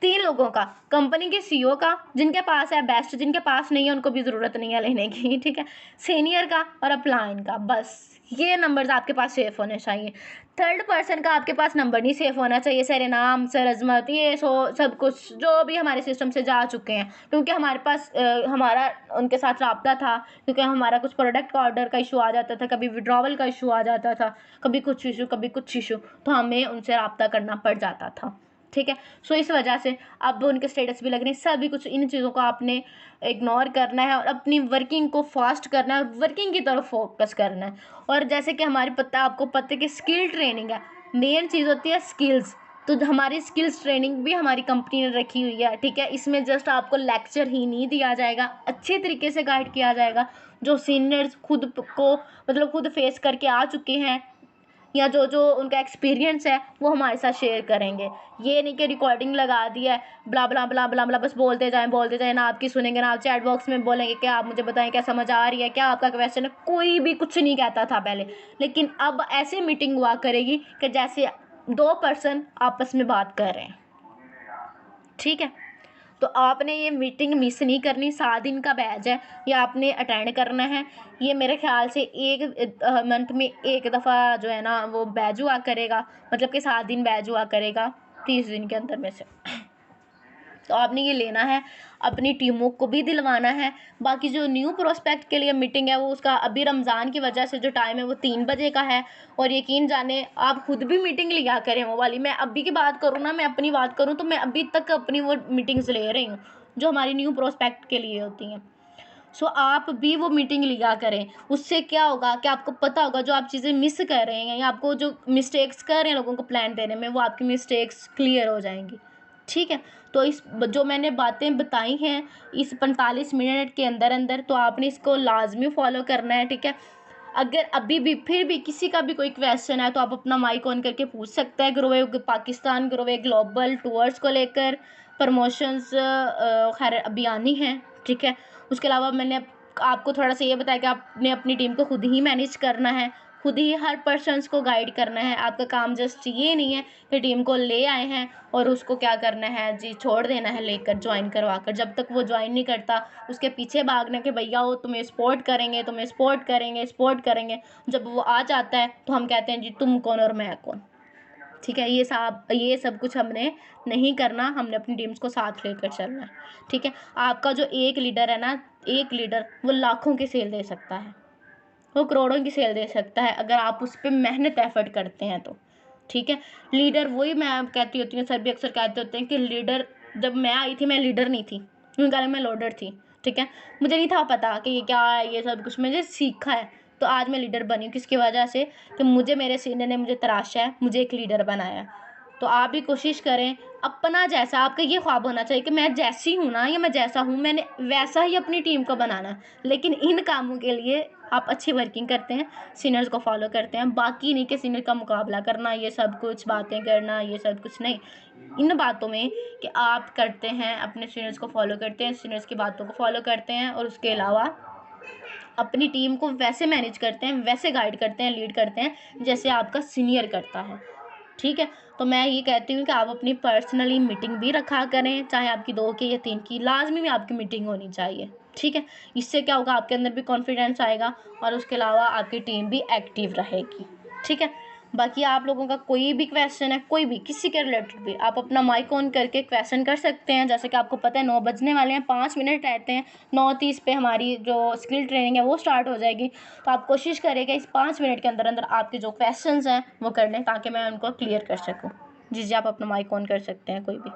3 लोगों का, कंपनी के सीईओ का, जिनके पास है बेस्ट, जिनके पास नहीं है उनको भी ज़रूरत नहीं है लेने की, ठीक है, सीनियर का और अपलाइन का, बस ये नंबर्स आपके पास सेव होने चाहिए। थर्ड पर्सन का आपके पास नंबर नहीं सेव होना चाहिए, सर नाम, सर अजमत, ये सब कुछ जो भी हमारे सिस्टम से जा चुके हैं, क्योंकि हमारे पास हमारा उनके साथ रब्ता था, क्योंकि हमारा कुछ प्रोडक्ट का ऑर्डर का इशू आ जाता था, कभी विड्रॉवल का इशू आ जाता था, कभी कुछ इशू, तो हमें उनसे रब्ता करना पड़ जाता था, ठीक है। सो इस वजह से अब उनके स्टेटस भी लग रहे हैं, सभी कुछ इन चीज़ों को आपने इग्नोर करना है और अपनी वर्किंग को फास्ट करना है और वर्किंग की तरफ फोकस करना है। और जैसे कि आपको पता है कि स्किल ट्रेनिंग है, मेन चीज़ होती है स्किल्स, तो हमारी स्किल्स ट्रेनिंग भी हमारी कंपनी ने रखी हुई है, ठीक है। इसमें जस्ट आपको लेक्चर ही नहीं दिया जाएगा, अच्छे तरीके से गाइड किया जाएगा, जो सीनियर्स खुद फेस करके आ चुके हैं या जो उनका एक्सपीरियंस है वो हमारे साथ शेयर करेंगे। ये नहीं कि रिकॉर्डिंग लगा दी है, ब्ला ब्ला ब्ला ब्ला ब्ला, बस बोलते जाएं, ना आपकी सुनेंगे ना आप चैट बॉक्स में बोलेंगे कि आप मुझे बताएं क्या समझ आ रही है, क्या आपका क्वेश्चन है। कोई भी कुछ नहीं कहता था पहले, लेकिन अब ऐसे मीटिंग हुआ करेगी कि जैसे 2 पर्सन आपस में बात कर रहे हैं, ठीक है। तो आपने ये मीटिंग मिस नहीं करनी, 7 दिन का बैच है, ये आपने अटेंड करना है। ये मेरे ख्याल से एक मंथ में एक दफ़ा जो है ना वो बैच हुआ करेगा, मतलब कि 7 दिन बैच हुआ करेगा 30 दिन के अंदर में से। तो आपने ये लेना है, अपनी टीमों को भी दिलवाना है। बाकी जो न्यू प्रोस्पेक्ट के लिए मीटिंग है वो उसका अभी रमज़ान की वजह से जो टाइम है वो 3 बजे का है, और यकीन जाने आप खुद भी मीटिंग लिया करें वो वाली। मैं अभी की बात करूँ ना, मैं अपनी बात करूँ तो मैं अभी तक अपनी वो मीटिंग्स ले रही हूँ जो हमारी न्यू प्रोस्पेक्ट के लिए होती हैं। सो आप भी वो मीटिंग लिया करें। उससे क्या होगा कि आपको पता होगा जो आप चीज़ें मिस कर रहे हैं या आपको जो मिस्टेक्स कर रहे हैं लोगों को प्लान देने में, वो आपकी मिस्टेक्स क्लियर हो जाएंगी, ठीक है। तो इस जो मैंने बातें बताई हैं इस 45 मिनट के अंदर तो आपने इसको लाजमी फॉलो करना है, ठीक है। अगर अभी भी फिर भी किसी का भी कोई क्वेश्चन है तो आप अपना माइक ऑन करके पूछ सकते हैं। ग्रोवे पाकिस्तान, ग्रोवे ग्लोबल टूर्स को लेकर प्रमोशंस खैर अभी आनी है, ठीक है। उसके अलावा मैंने आपको थोड़ा सा ये बताया कि आपने अपनी टीम को खुद ही मैनेज करना है, खुद ही हर पर्सन्स को गाइड करना है। आपका काम जस्ट ये नहीं है कि टीम को ले आए हैं और उसको क्या करना है जी छोड़ देना है लेकर ज्वाइन करवा कर। जब तक वो ज्वाइन नहीं करता उसके पीछे भागना कि भैया वो तुम्हें सपोर्ट करेंगे। जब वो आ जाता है तो हम कहते हैं जी तुम कौन और मैं कौन, ठीक है। ये सब कुछ हमने नहीं करना, हमने अपनी टीम्स को साथ लेकर चलना है, ठीक है। आपका जो एक लीडर है ना, एक लीडर वो लाखों की सेल दे सकता है, वो करोड़ों की सेल दे सकता है अगर आप उस पर मेहनत एफर्ट करते हैं तो, ठीक है। लीडर वही मैं कहती होती हूँ, सर भी अक्सर कहते होते हैं कि लीडर, जब मैं आई थी मैं लीडर नहीं थी, क्योंकि मैं लोडर थी, ठीक है। मुझे नहीं था पता कि ये क्या है, ये सब कुछ मैंने सीखा है, तो आज मैं लीडर बनी किसकी वजह से कि मुझे मेरे सीनियर ने मुझे तराशा है, मुझे एक लीडर बनाया। तो आप भी कोशिश करें अपना जैसा, आपका ये ख्वाब होना चाहिए कि मैं जैसी हूँ ना या मैं जैसा हूँ मैंने वैसा ही अपनी टीम को बनाना है। लेकिन इन कामों के लिए आप अच्छी वर्किंग करते हैं, सीनियर्स को फॉलो करते हैं, बाकी नहीं कि सीनियर का मुकाबला करना, ये सब कुछ बातें करना, ये सब कुछ नहीं। इन बातों में कि आप करते हैं अपने सीनियर्स को फॉलो करते हैं, सीनियर्स की बातों को फॉलो करते हैं, और उसके अलावा अपनी टीम को वैसे मैनेज करते हैं, वैसे गाइड करते हैं, लीड करते हैं जैसे आपका सीनियर करता है, ठीक है। तो मैं ये कहती हूँ कि आप अपनी पर्सनली मीटिंग भी रखा करें, चाहे आपकी 2 की या 3 की, लाजमी में आपकी मीटिंग होनी चाहिए, ठीक है। इससे क्या होगा, आपके अंदर भी कॉन्फिडेंस आएगा और उसके अलावा आपकी टीम भी एक्टिव रहेगी, ठीक है। बाकी आप लोगों का कोई भी क्वेश्चन है, कोई भी किसी के रिलेटेड भी, आप अपना माइक ऑन करके क्वेश्चन कर सकते हैं। जैसे कि आपको पता है 9 बजने वाले हैं, 5 मिनट रहते हैं, 9:30 पे हमारी जो स्किल ट्रेनिंग है वो स्टार्ट हो जाएगी। तो आप कोशिश करें कि इस 5 मिनट के अंदर आपके जो क्वेश्चंस हैं वो कर लें ताकि मैं उनको क्लियर कर सकूँ। जी आप अपना माइक ऑन कर सकते हैं कोई भी।